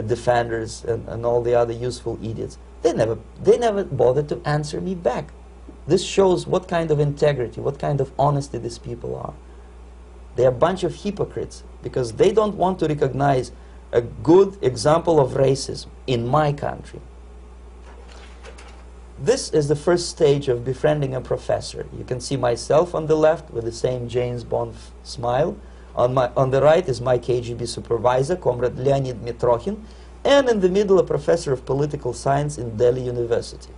defenders and all the other useful idiots. They never bothered to answer me back. This shows what kind of integrity, what kind of honesty these people are. They are a bunch of hypocrites because they don't want to recognize a good example of racism in my country. This is the first stage of befriending a professor. You can see myself on the left with the same James Bond smile. On the right is my KGB supervisor, Comrade Leonid Mitrokhin, and in the middle a professor of political science in Delhi University.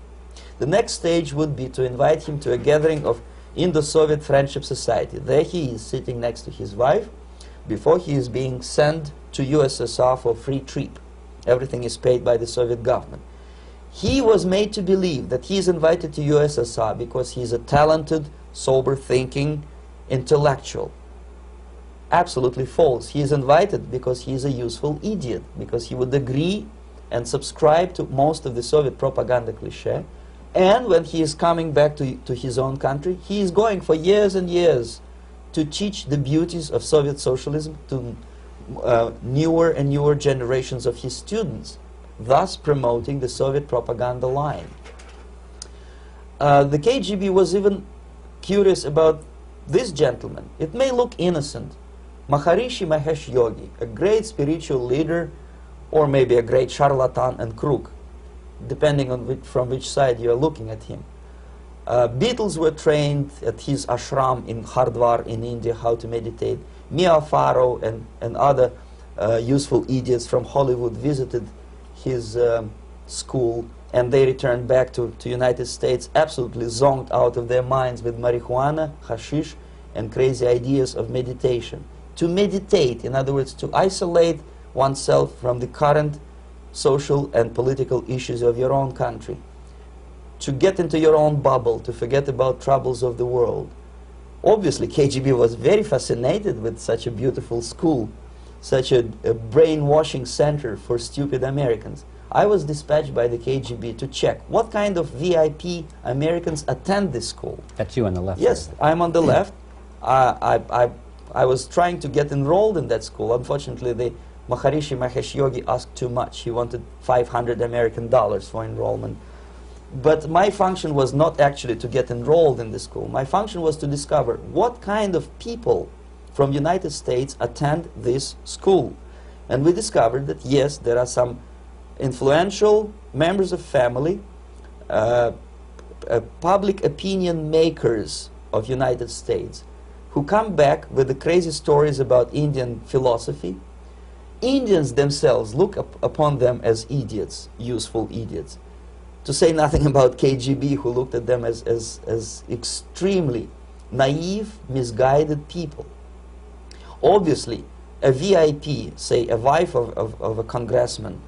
The next stage would be to invite him to a gathering of Indo-Soviet Friendship Society. There he is sitting next to his wife before he is being sent to USSR for free trip. Everything is paid by the Soviet government. He was made to believe that he is invited to USSR because he is a talented, sober-thinking intellectual. Absolutely false. He is invited because he is a useful idiot, because he would agree and subscribe to most of the Soviet propaganda cliché. And when he is coming back to his own country, he is going for years and years to teach the beauties of Soviet socialism to newer and newer generations of his students, thus promoting the Soviet propaganda line. The KGB was even curious about this gentleman. It may look innocent. Maharishi Mahesh Yogi, a great spiritual leader, or maybe a great charlatan and crook, depending on from which side you are looking at him. Beatles were trained at his ashram in Hardwar in India how to meditate. Mia Farrow and other useful idiots from Hollywood visited his school, and they returned back to United States absolutely zonked out of their minds with marijuana, hashish, and crazy ideas of meditation. To meditate, in other words, to isolate oneself from the current social and political issues of your own country, to get into your own bubble, to forget about troubles of the world. Obviously, KGB was very fascinated with such a beautiful school, such a brainwashing center for stupid Americans. I was dispatched by the KGB to check what kind of VIP Americans attend this school. That's you on the left. Yes, I'm on the left. I was trying to get enrolled in that school. Unfortunately, the Maharishi Mahesh Yogi asked too much. He wanted $500 American for enrollment. But my function was not actually to get enrolled in the school. My function was to discover what kind of people from United States attend this school. And we discovered that, yes, there are some influential members of family, public opinion makers of United States, who come back with the crazy stories about Indian philosophy. Indians themselves look upon them as idiots, useful idiots. To say nothing about KGB, who looked at them as extremely naive, misguided people. Obviously, a VIP, say a wife of a congressman,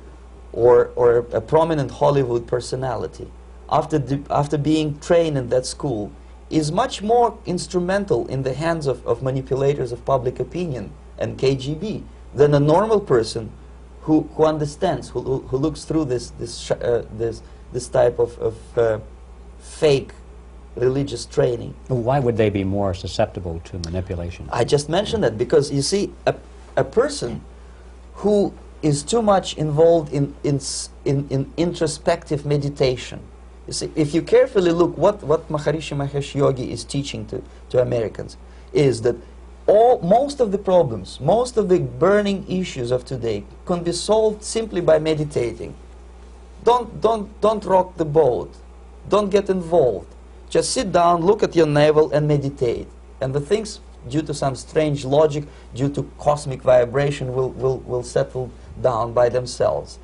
or a prominent Hollywood personality, after being trained in that school, is much more instrumental in the hands of manipulators of public opinion and KGB than a normal person who understands, who looks through this type of fake religious training. Why would they be more susceptible to manipulation? I just mentioned that because, you see, a person who is too much involved in introspective meditation. You see, if you carefully look what Maharishi Mahesh Yogi is teaching to Americans, is that most of the problems, most of the burning issues of today can be solved simply by meditating. Don't rock the boat. Don't get involved. Just sit down, look at your navel, and meditate. And the things, due to some strange logic, due to cosmic vibration, will settle down by themselves.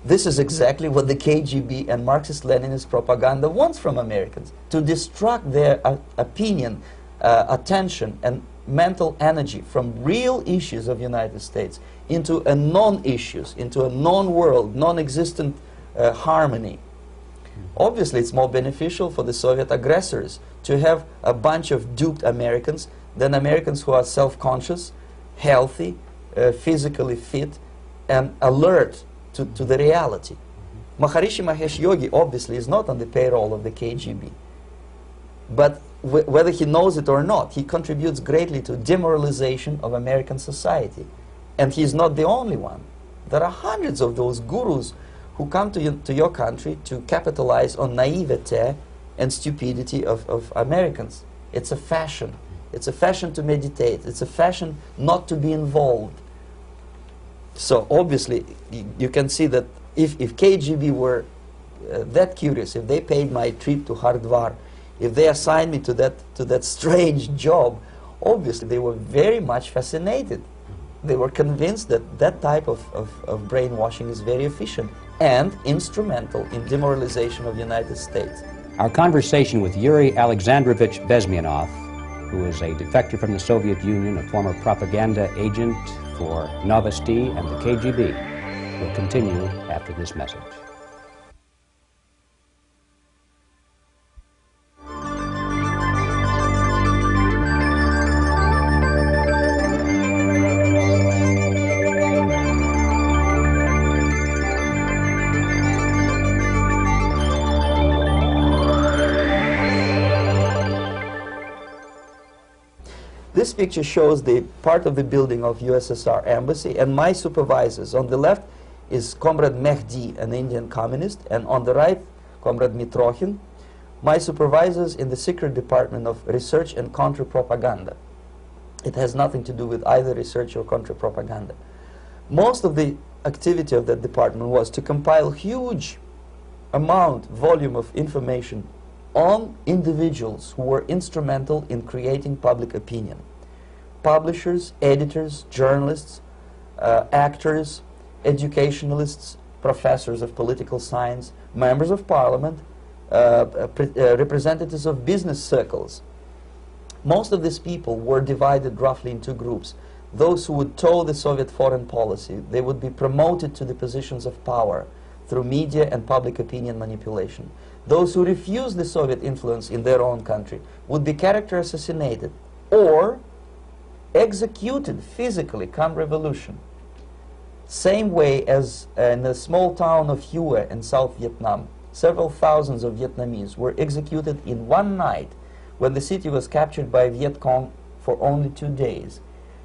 This is exactly what the KGB and Marxist-Leninist propaganda wants from Americans, to distract their opinion, attention, and mental energy from real issues of the United States into a non-issues, into a non-world, non-existent harmony. Obviously, it's more beneficial for the Soviet aggressors to have a bunch of duped Americans than Americans who are self-conscious, healthy, physically fit, and alert to the reality. Maharishi Mahesh Yogi obviously is not on the payroll of the KGB. But whether he knows it or not, he contributes greatly to demoralization of American society. And he's not the only one. There are hundreds of those gurus who come to your country to capitalize on naivete and stupidity of Americans. It's a fashion. It's a fashion to meditate. It's a fashion not to be involved. So obviously, you can see that if KGB were that curious, if they paid my trip to Hardwar, if they assigned me to that strange job, obviously they were very much fascinated. They were convinced that that type of brainwashing is very efficient and instrumental in demoralization of the United States. Our conversation with Yuri Alexandrovich Bezmenov, who is a defector from the Soviet Union, a former propaganda agent for Novosti and the KGB, will continue after this message. This This picture shows the part of the building of USSR embassy, and my supervisors. On the left is Comrade Mehdi, an Indian communist, and on the right, Comrade Mitrokhin, my supervisors in the secret department of research and counter-propaganda. It has nothing to do with either research or counter-propaganda. Most of the activity of that department was to compile huge volume of information on individuals who were instrumental in creating public opinion. Publishers, editors, journalists, actors, educationalists, professors of political science, members of parliament, representatives of business circles. Most of these people were divided roughly in two groups. Those who would toe the Soviet foreign policy, they would be promoted to the positions of power through media and public opinion manipulation. Those who refused the Soviet influence in their own country would be character assassinated or executed physically come revolution. Same way as in the small town of Hue in South Vietnam, several thousands of Vietnamese were executed in one night when the city was captured by Viet Cong for only 2 days.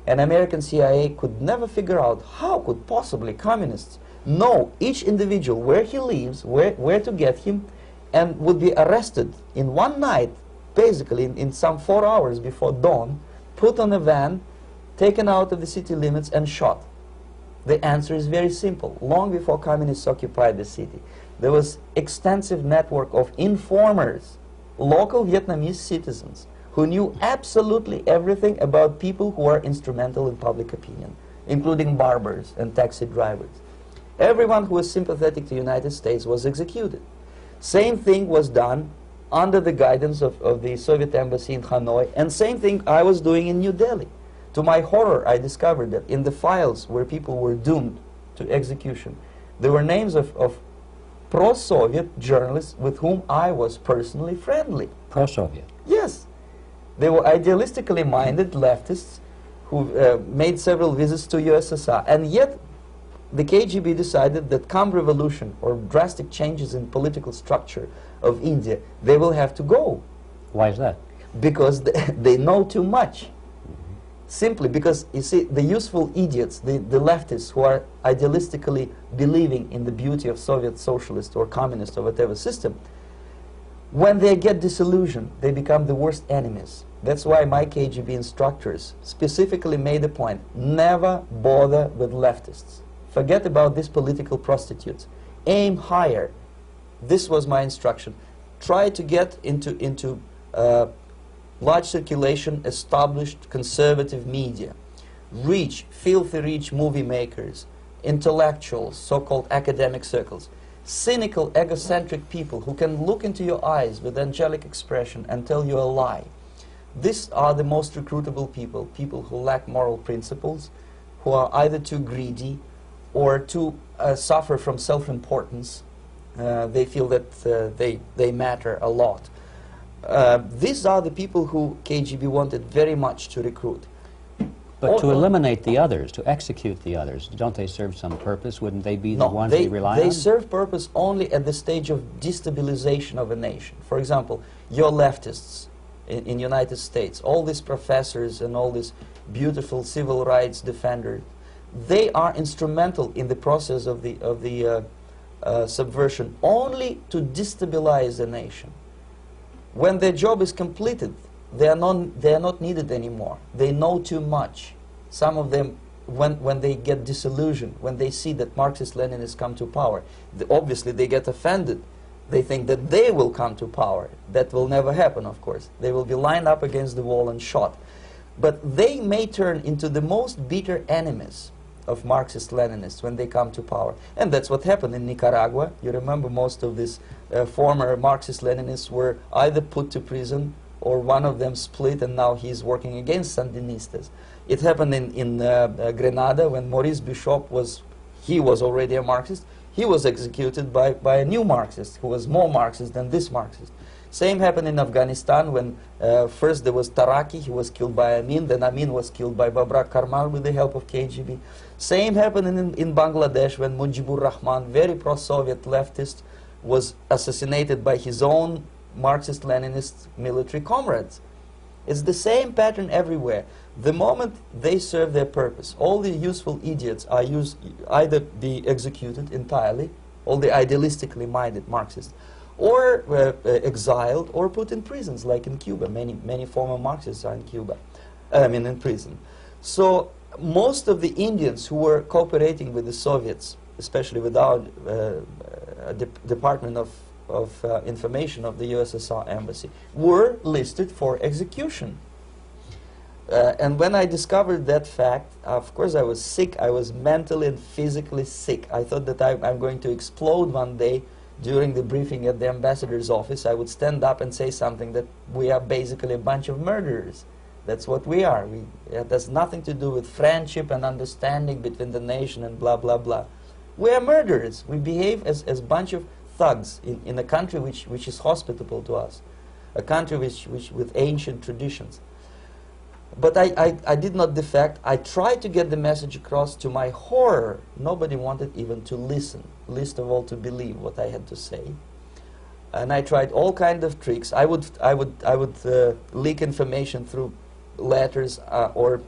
And American CIA could never figure out how could possibly communists know each individual, where he lives, where to get him, and would be arrested in one night, basically in some 4 hours before dawn, put on a van, taken out of the city limits and shot. The answer is very simple. Long before communists occupied the city, there was extensive network of informers, local Vietnamese citizens, who knew absolutely everything about people who are instrumental in public opinion, including barbers and taxi drivers. Everyone who was sympathetic to the United States was executed. Same thing was done under the guidance of the Soviet embassy in Hanoi, and same thing I was doing in New Delhi. To my horror, I discovered that in the files where people were doomed to execution, there were names of pro-Soviet journalists with whom I was personally friendly. Pro-Soviet? Yes. They were idealistically minded leftists who made several visits to USSR, and yet the KGB decided that come revolution or drastic changes in political structure of India, they will have to go. Why is that? Because they know too much. Simply because, you see, the useful idiots, the leftists who are idealistically believing in the beauty of Soviet socialist or communist or whatever system, when they get disillusioned, they become the worst enemies. That's why my KGB instructors specifically made a point, never bother with leftists. Forget about these political prostitutes. Aim higher. This was my instruction. Try to get into large circulation, established conservative media. Rich, filthy rich movie makers, intellectuals, so-called academic circles. Cynical, egocentric people who can look into your eyes with angelic expression and tell you a lie. These are the most recruitable people, people who lack moral principles, who are either too greedy or too suffer from self-importance. They feel that they matter a lot. These are the people who KGB wanted very much to recruit. But to eliminate the others, to execute the others, don't they serve some purpose? Wouldn't they be the ones they rely on? They serve purpose only at the stage of destabilization of a nation. For example, your leftists in the United States, all these professors and all these beautiful civil rights defenders, they are instrumental in the process of the subversion only to destabilize the nation. When their job is completed, they are not needed anymore. They know too much. Some of them, when they get disillusioned, when they see that Marxist-Leninists come to power, obviously they get offended. They think that they will come to power. That will never happen, of course. They will be lined up against the wall and shot. But they may turn into the most bitter enemies of Marxist-Leninists when they come to power. And that's what happened in Nicaragua. You remember most of these former Marxist-Leninists were either put to prison or one of them split, and now he's working against Sandinistas. It happened in Grenada when Maurice Bishop was already a Marxist. He was executed by a new Marxist who was more Marxist than this Marxist. Same happened in Afghanistan when first there was Taraki, he was killed by Amin, then Amin was killed by Babrak Karmal with the help of KGB. Same happened in Bangladesh when Mujibur Rahman, very pro-Soviet leftist, was assassinated by his own Marxist-Leninist military comrades. It's the same pattern everywhere. The moment they serve their purpose, all the useful idiots are either be executed entirely, all the idealistically minded Marxists, or exiled or put in prisons, like in Cuba. Many former Marxists are in Cuba, in prison. So most of the Indians who were cooperating with the Soviets, especially with our Department of Information of the USSR Embassy, were listed for execution. And when I discovered that fact, of course I was sick. I was mentally and physically sick. I thought that I'm going to explode one day during the briefing at the ambassador's office. I would stand up and say something that we are basically a bunch of murderers. That's what we are. It has nothing to do with friendship and understanding between the nation and blah, blah, blah. We are murderers. We behave as a bunch of thugs in a country which is hospitable to us, a country which with ancient traditions. But I did not defect. I tried to get the message across. To my horror, nobody wanted even to listen, least of all to believe what I had to say. And I tried all kinds of tricks. I would leak information through letters or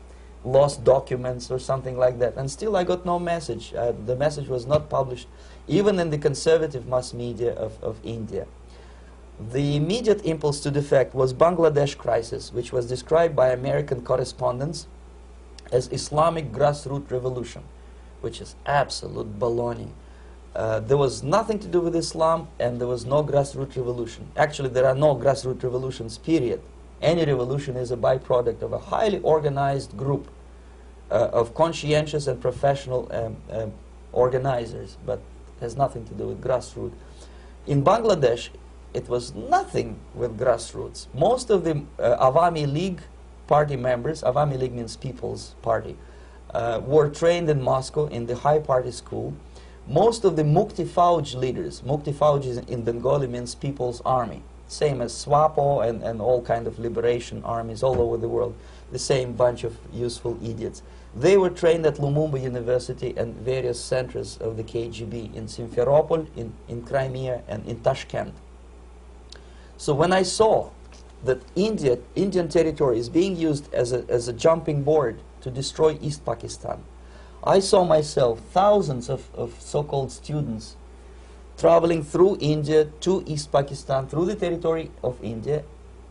lost documents or something like that. And still I got no message. The message was not published, even in the conservative mass media of India. The immediate impulse to defect was Bangladesh crisis, which was described by American correspondents as Islamic grassroots revolution, which is absolute baloney. There was nothing to do with Islam, and there was no grassroots revolution. Actually, there are no grassroots revolutions, period. Any revolution is a byproduct of a highly organized group of conscientious and professional organizers, but has nothing to do with grassroots. In Bangladesh, it was nothing with grassroots. Most of the Awami League party members, Awami League means People's Party, were trained in Moscow in the high party school. Most of the Mukti Fauj leaders, Mukti Fauj in Bengali means People's Army, same as SWAPO and all kind of liberation armies all over the world, the same bunch of useful idiots. They were trained at Lumumba University and various centers of the KGB in Simferopol, in Crimea, and in Tashkent. So when I saw that Indian territory is being used as a jumping board to destroy East Pakistan, I saw myself thousands of so-called students traveling through India to East Pakistan, through the territory of India,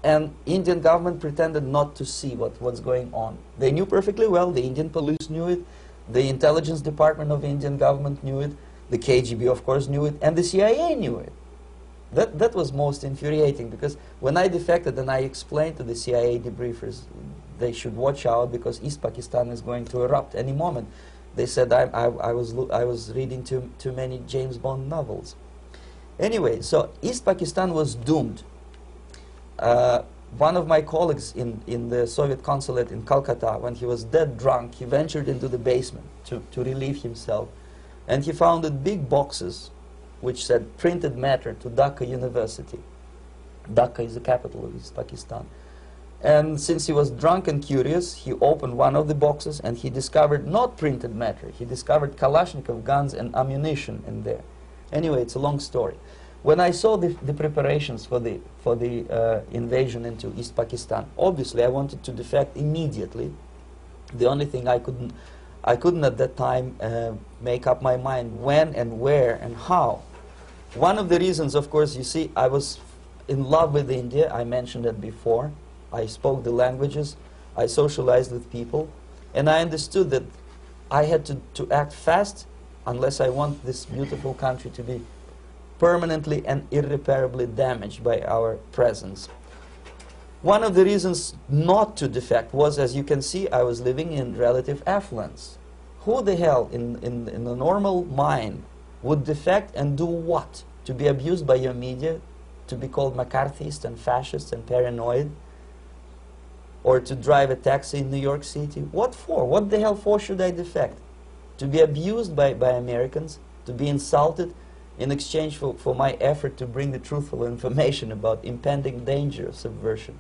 and Indian government pretended not to see what's going on. They knew perfectly well, the Indian police knew it, the intelligence department of the Indian government knew it, the KGB of course knew it, and the CIA knew it. That was most infuriating, because when I defected and I explained to the CIA debriefers they should watch out because East Pakistan is going to erupt any moment, they said I was reading too many James Bond novels. Anyway, so East Pakistan was doomed. One of my colleagues in the Soviet consulate in Calcutta, when he was dead drunk, he ventured into the basement to relieve himself, and he found big boxes which said printed matter to Dhaka University. Dhaka is the capital of East Pakistan. And since he was drunk and curious, he opened one of the boxes and he discovered not printed matter. He discovered Kalashnikov guns and ammunition in there. Anyway, it's a long story. When I saw the preparations for the invasion into East Pakistan, obviously I wanted to defect immediately. The only thing I couldn't at that time make up my mind when and where and how. One of the reasons, of course, you see, I was in love with India. I mentioned it before. I spoke the languages. I socialized with people. And I understood that I had to act fast unless I want this beautiful country to be permanently and irreparably damaged by our presence. One of the reasons not to defect was, as you can see, I was living in relative affluence. Who the hell in a normal mind would defect and do what? To be abused by your media, to be called McCarthyist and fascist and paranoid, or to drive a taxi in New York City? What for? What the hell for should I defect? To be abused by Americans, to be insulted in exchange for my effort to bring the truthful information about impending danger of subversion.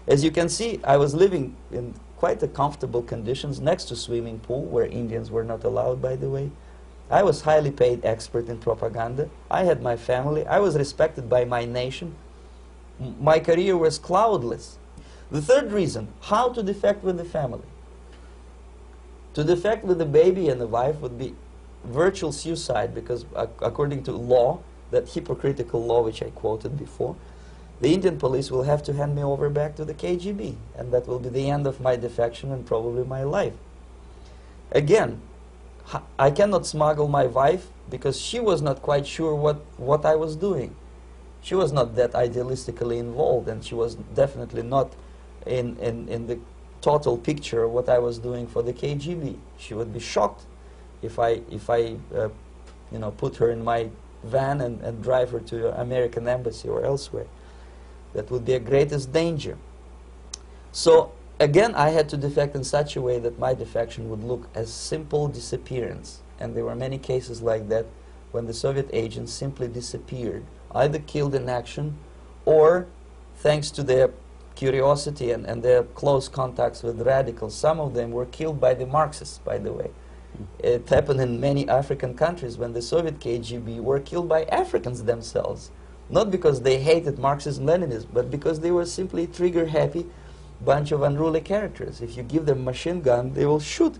As you can see, I was living in quite a comfortable conditions next to swimming pool, where Indians were not allowed, by the way. I was highly paid expert in propaganda. I had my family. I was respected by my nation. My career was cloudless. The third reason, how to defect with the family. To defect with the baby and the wife would be virtual suicide, because according to law, that hypocritical law which I quoted before, the Indian police will have to hand me over back to the KGB, and that will be the end of my defection and probably my life. Again, I cannot smuggle my wife because she was not quite sure what I was doing. She was not that idealistically involved, and she was definitely not in the total picture of what I was doing for the KGB. She would be shocked if I you know, put her in my van and drive her to the American embassy or elsewhere. That would be a greatest danger. So again, I had to defect in such a way that my defection would look as simple disappearance. And there were many cases like that when the Soviet agents simply disappeared, either killed in action or, thanks to their curiosity and their close contacts with radicals, some of them were killed by the Marxists, by the way. It happened in many African countries when the Soviet KGB were killed by Africans themselves. Not because they hated Marxism and Leninism, but because they were simply trigger-happy bunch of unruly characters. If you give them a machine gun, they will shoot.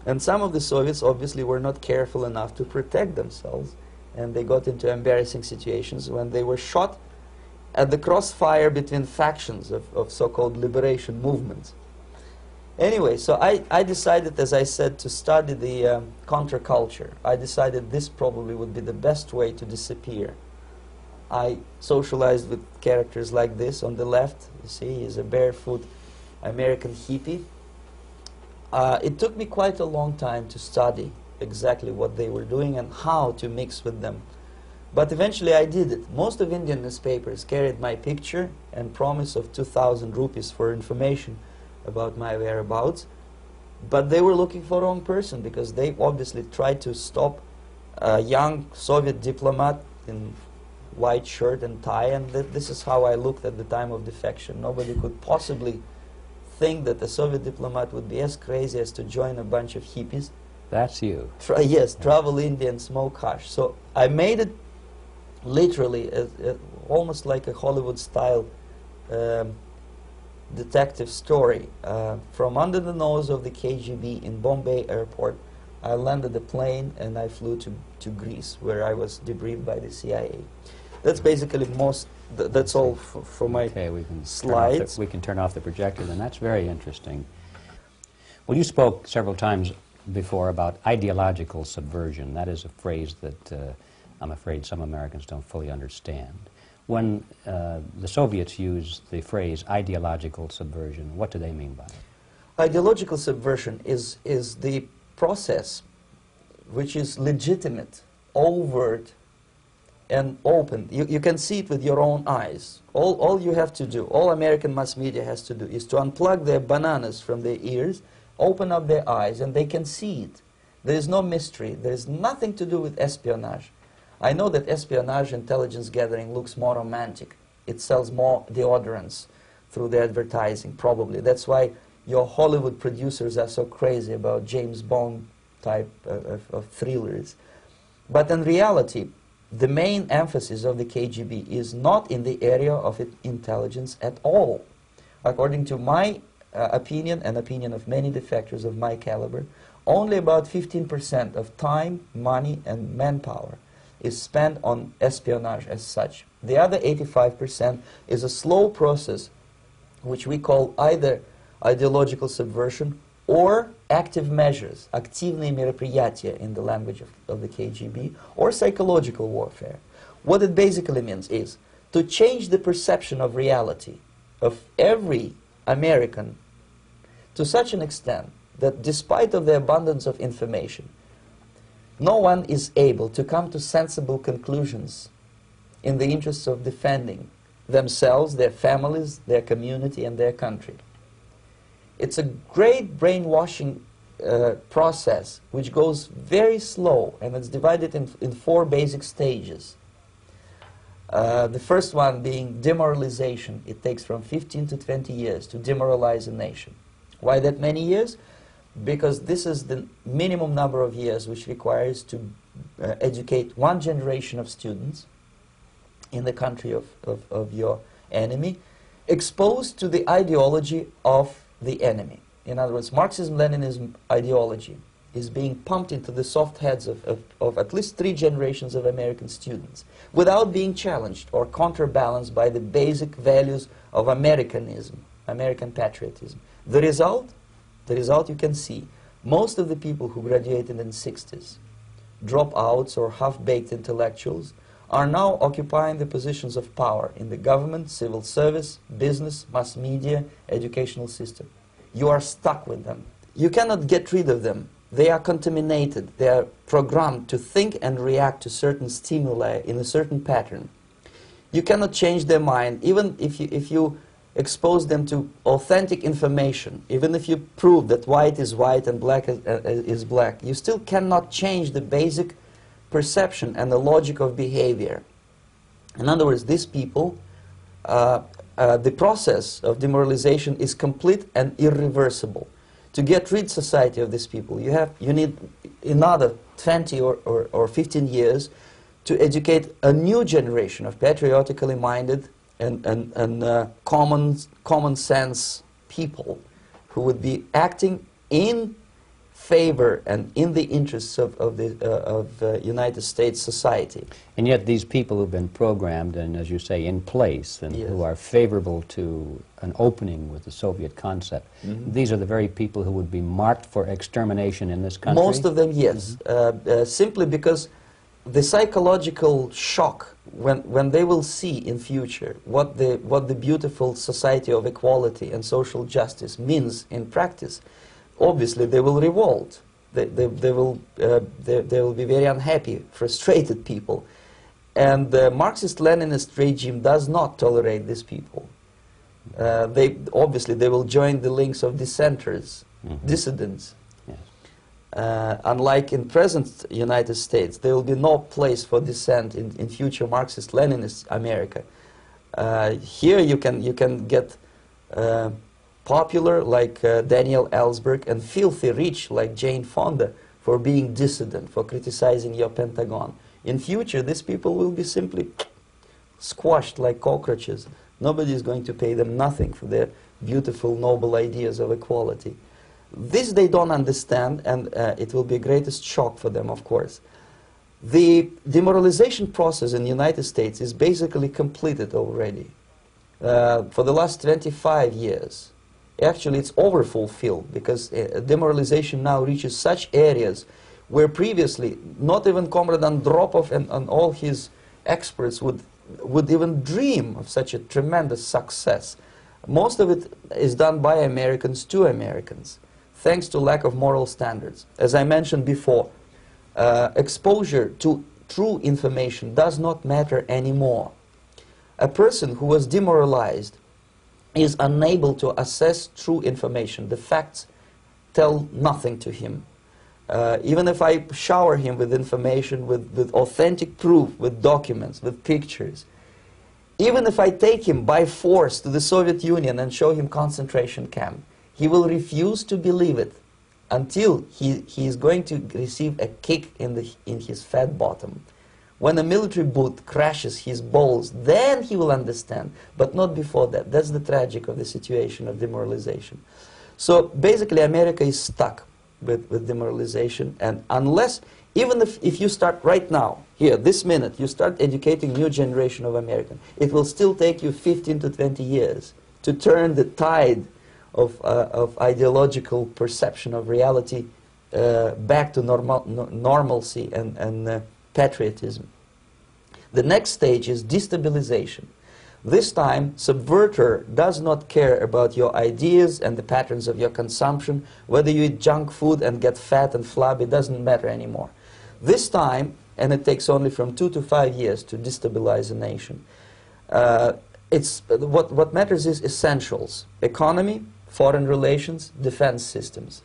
And some of the Soviets obviously were not careful enough to protect themselves, and they got into embarrassing situations when they were shot at the crossfire between factions of so-called liberation movements. Anyway, so I decided, as I said, to study the counterculture. I decided this probably would be the best way to disappear. I socialized with characters like this. On the left, you see, is a barefoot American hippie. It took me quite a long time to study exactly what they were doing and how to mix with them. But eventually I did it. Most of Indian newspapers carried my picture and promise of 2,000 rupees for information about my whereabouts. But they were looking for the wrong person, because they obviously tried to stop a young Soviet diplomat in white shirt and tie, and this is how I looked at the time of defection. Nobody could possibly think that a Soviet diplomat would be as crazy as to join a bunch of hippies. That's you. Yes, travel India and smoke hash. So I made it literally almost like a Hollywood-style detective story. From under the nose of the KGB in Bombay airport, I landed the plane and I flew to Greece, where I was debriefed by the CIA. That's basically that's all for my slides. We can turn off the projector, then. That's very interesting. Well, you spoke several times before about ideological subversion. That is a phrase that I'm afraid some Americans don't fully understand. When the Soviets use the phrase ideological subversion, what do they mean by it? Ideological subversion is the process which is legitimate, overt, and open. You can see it with your own eyes. All you have to do, all American mass media has to do, is to unplug their bananas from their ears, open up their eyes, and they can see it. There is no mystery. There is nothing to do with espionage. I know that espionage intelligence gathering looks more romantic. It sells more deodorants through the advertising, probably. That's why your Hollywood producers are so crazy about James Bond type of thrillers. But in reality, the main emphasis of the KGB is not in the area of intelligence at all. According to my opinion and opinion of many defectors of my caliber, only about 15% of time, money, and manpower is spent on espionage as such. The other 85% is a slow process which we call either ideological subversion or active measures, активные мероприятия in the language of the KGB, or psychological warfare. What it basically means is to change the perception of reality of every American to such an extent that despite of the abundance of information, no one is able to come to sensible conclusions in the interests of defending themselves, their families, their community, and their country. It's a great brainwashing process which goes very slow, and it's divided in 4 basic stages. The first one being demoralization. It takes from 15 to 20 years to demoralize a nation. Why that many years? Because this is the minimum number of years which requires to educate 1 generation of students in the country of your enemy. exposed to the ideology of the enemy. In other words, Marxism-Leninism ideology is being pumped into the soft heads of at least 3 generations of American students without being challenged or counterbalanced by the basic values of Americanism, American patriotism. The result you can see. Most of the people who graduated in the 60s, dropouts or half-baked intellectuals, are now occupying the positions of power in the government, civil service, business, mass media, educational system. You are stuck with them. You cannot get rid of them. They are contaminated. They are programmed to think and react to certain stimuli in a certain pattern. You cannot change their mind, even if you expose them to authentic information, even if you prove that white is white and black is black. You still cannot change the basic perception and the logic of behavior. In other words, these people, the process of demoralization is complete and irreversible. To get rid society of these people, you need another 20 or 15 years to educate a new generation of patriotically minded and common sense people who would be acting in favor and in the interests of United States society. And yet these people who've been programmed and, as you say, in place and Yes. who are favorable to an opening with the Soviet concept, these are the very people who would be marked for extermination in this country? Most of them, yes. Simply because the psychological shock when they will see in future what the beautiful society of equality and social justice means in practice, obviously they will revolt. They will be very unhappy, frustrated people. And the Marxist-Leninist regime does not tolerate these people. Obviously they will join the links of dissenters, dissidents. Unlike in present United States, there will be no place for dissent in future Marxist-Leninist America. Here you can get popular like Daniel Ellsberg and filthy rich like Jane Fonda for being dissident, for criticizing your Pentagon. In future, these people will be simply squashed like cockroaches. Nobody is going to pay them nothing for their beautiful, noble ideas of equality. This they don't understand, and it will be a greatest shock for them, of course. The demoralization process in the United States is basically completed already. For the last 25 years. Actually, it's overfulfilled, because demoralization now reaches such areas where previously not even Comrade Andropov and all his experts would even dream of such a tremendous success. Most of it is done by Americans to Americans, thanks to lack of moral standards. As I mentioned before, exposure to true information does not matter anymore. A person who was demoralized is unable to assess true information. The facts tell nothing to him. Even if I shower him with information, with authentic proof, with documents, with pictures, even if I take him by force to the Soviet Union and show him concentration camp, he will refuse to believe it until he is going to receive a kick in his fat bottom. When a military boot crashes his balls, then he will understand, but not before that. That's the tragic of the situation of demoralization. So basically America is stuck with demoralization, and unless, even if you start right now, here, this minute, you start educating new generation of Americans, it will still take you 15 to 20 years to turn the tide of ideological perception of reality back to normalcy and patriotism. The next stage is destabilization. This time, subverter does not care about your ideas and the patterns of your consumption. Whether you eat junk food and get fat and flabby, it doesn't matter anymore. This time, and it takes only from 2 to 5 years to destabilize a nation, what matters is essentials: economy, foreign relations, defense systems.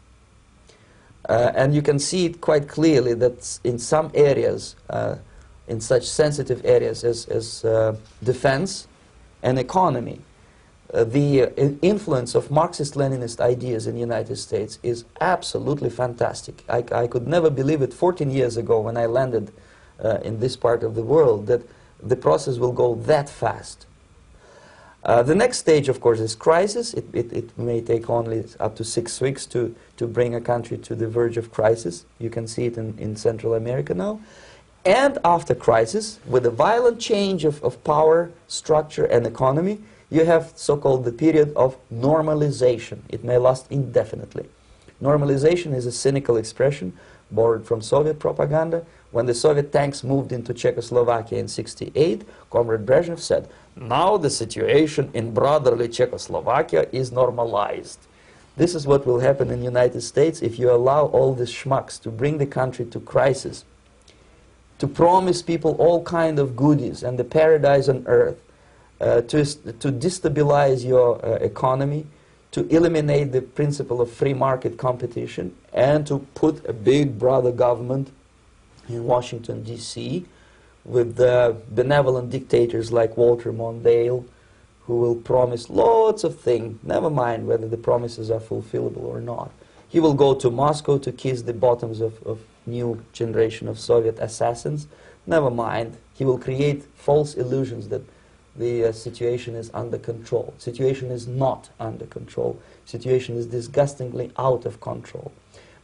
And you can see it quite clearly that in some areas, in such sensitive areas as defense and economy, the influence of Marxist-Leninist ideas in the United States is absolutely fantastic. I could never believe it 14 years ago when I landed in this part of the world that the process will go that fast. The next stage, of course, is crisis. It may take only up to 6 weeks to bring a country to the verge of crisis. You can see it in Central America now. And after crisis, with a violent change of power, structure, and economy, you have so-called the period of normalization. It may last indefinitely. Normalization is a cynical expression borrowed from Soviet propaganda. When the Soviet tanks moved into Czechoslovakia in '68, Comrade Brezhnev said, "Now the situation in brotherly Czechoslovakia is normalized." This is what will happen in the United States if you allow all these schmucks to bring the country to crisis, to promise people all kind of goodies and the paradise on earth, to destabilize your economy, to eliminate the principle of free market competition, and to put a big brother government in Washington, D.C., with benevolent dictators like Walter Mondale, who will promise lots of things, never mind whether the promises are fulfillable or not. He will go to Moscow to kiss the bottoms of new generation of Soviet assassins, never mind. He will create false illusions that the situation is under control. Situation is not under control. Situation is disgustingly out of control.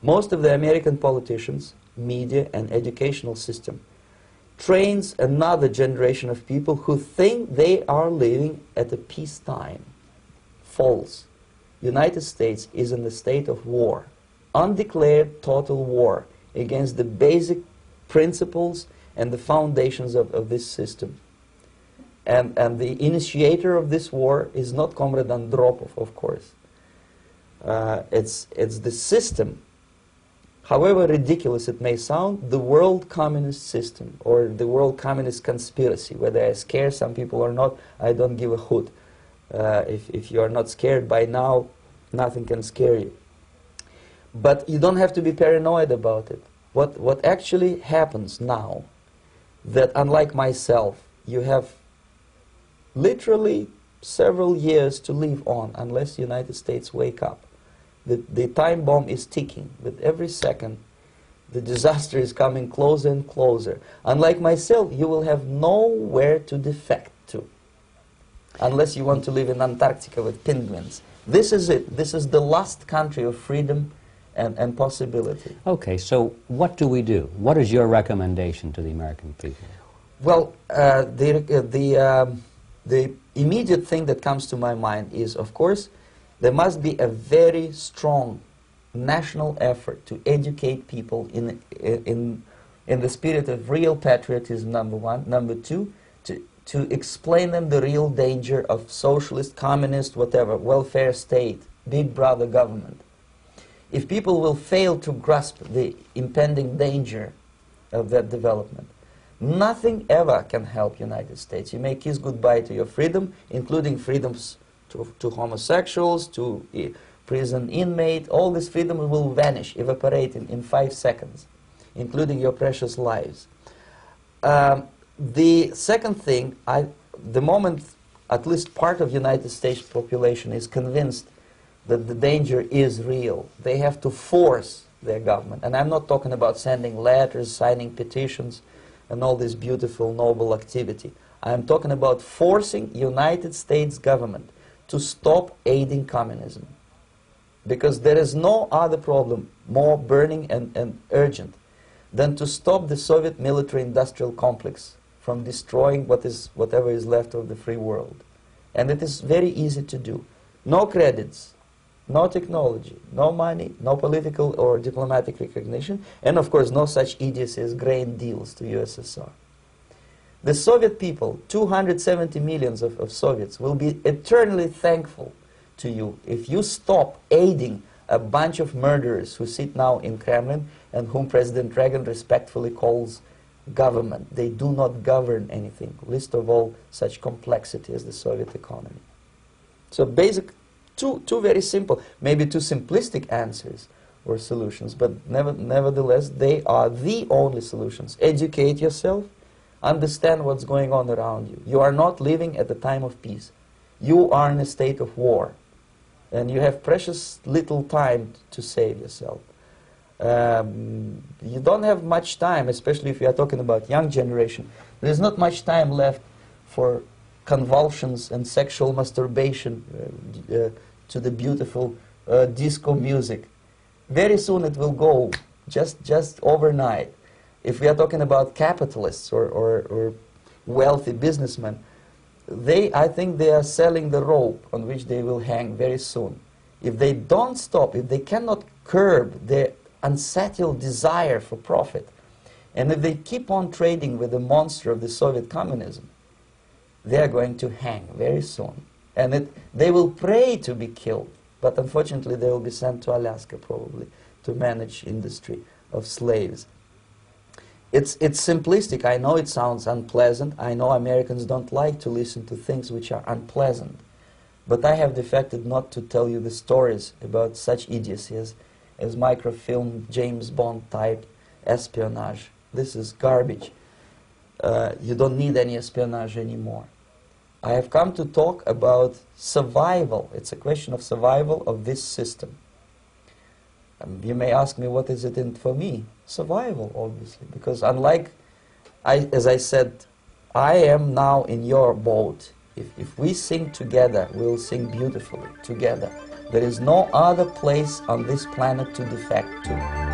Most of the American politicians, media, and educational system trains another generation of people who think they are living at a peacetime. False. United States is in the state of war, undeclared total war against the basic principles and the foundations of this system. And the initiator of this war is not Comrade Andropov, of course. It's the system. However ridiculous it may sound, the world communist system or the world communist conspiracy, whether I scare some people or not, I don't give a hoot. If you are not scared by now, nothing can scare you. But you don't have to be paranoid about it. What actually happens now, that unlike myself, you have literally several years to live on unless the United States wake up. The time bomb is ticking. With every second, the disaster is coming closer and closer. Unlike myself, you will have nowhere to defect to, unless you want to live in Antarctica with penguins. This is it. This is the last country of freedom and possibility. Okay, so what do we do? What is your recommendation to the American people? Well, the immediate thing that comes to my mind is, of course, there must be a very strong national effort to educate people in the spirit of real patriotism, number one. Number two, to explain them the real danger of socialist, communist, whatever, welfare state, big brother government. If people will fail to grasp the impending danger of that development, nothing ever can help United States. You may kiss goodbye to your freedom, including freedoms to homosexuals, to prison inmate. All these freedoms will vanish, evaporate in 5 seconds, including your precious lives. The second thing, the moment at least part of United States population is convinced that the danger is real, they have to force their government. And I'm not talking about sending letters, signing petitions, and all this beautiful, noble activity. I'm talking about forcing United States government to stop aiding communism. Because there is no other problem more burning and urgent than to stop the Soviet military-industrial complex from destroying whatever is left of the free world. And it is very easy to do. No credits, no technology, no money, no political or diplomatic recognition, and of course no such idiocy as grain deals to USSR. The Soviet people, 270 millions of Soviets, will be eternally thankful to you if you stop aiding a bunch of murderers who sit now in Kremlin and whom President Reagan respectfully calls government. They do not govern anything, least of all such complexity as the Soviet economy. So basic, two very simple, maybe two simplistic answers or solutions, but nevertheless they are the only solutions. Educate yourself, understand what's going on around you. You are not living at the time of peace. You are in a state of war, and you have precious little time to save yourself. You don't have much time, especially if you are talking about young generation. There is not much time left for convulsions and sexual masturbation to the beautiful disco music. Very soon it will go, just overnight. If we are talking about capitalists or wealthy businessmen, I think they are selling the rope on which they will hang very soon. If they don't stop, if they cannot curb their unsettled desire for profit, and if they keep on trading with the monster of the Soviet communism, they are going to hang very soon. And they will pray to be killed, but unfortunately they will be sent to Alaska probably to manage industry of slaves. It's simplistic. I know it sounds unpleasant. I know Americans don't like to listen to things which are unpleasant. But I have defected not to tell you the stories about such idiocy as microfilm, James Bond type espionage. This is garbage. You don't need any espionage anymore. I have come to talk about survival. It's a question of survival of this system. You may ask me, what is it in for me? Survival, obviously, because unlike, as I said, I am now in your boat. If we sing together, we'll sing beautifully together. There is no other place on this planet to defect to.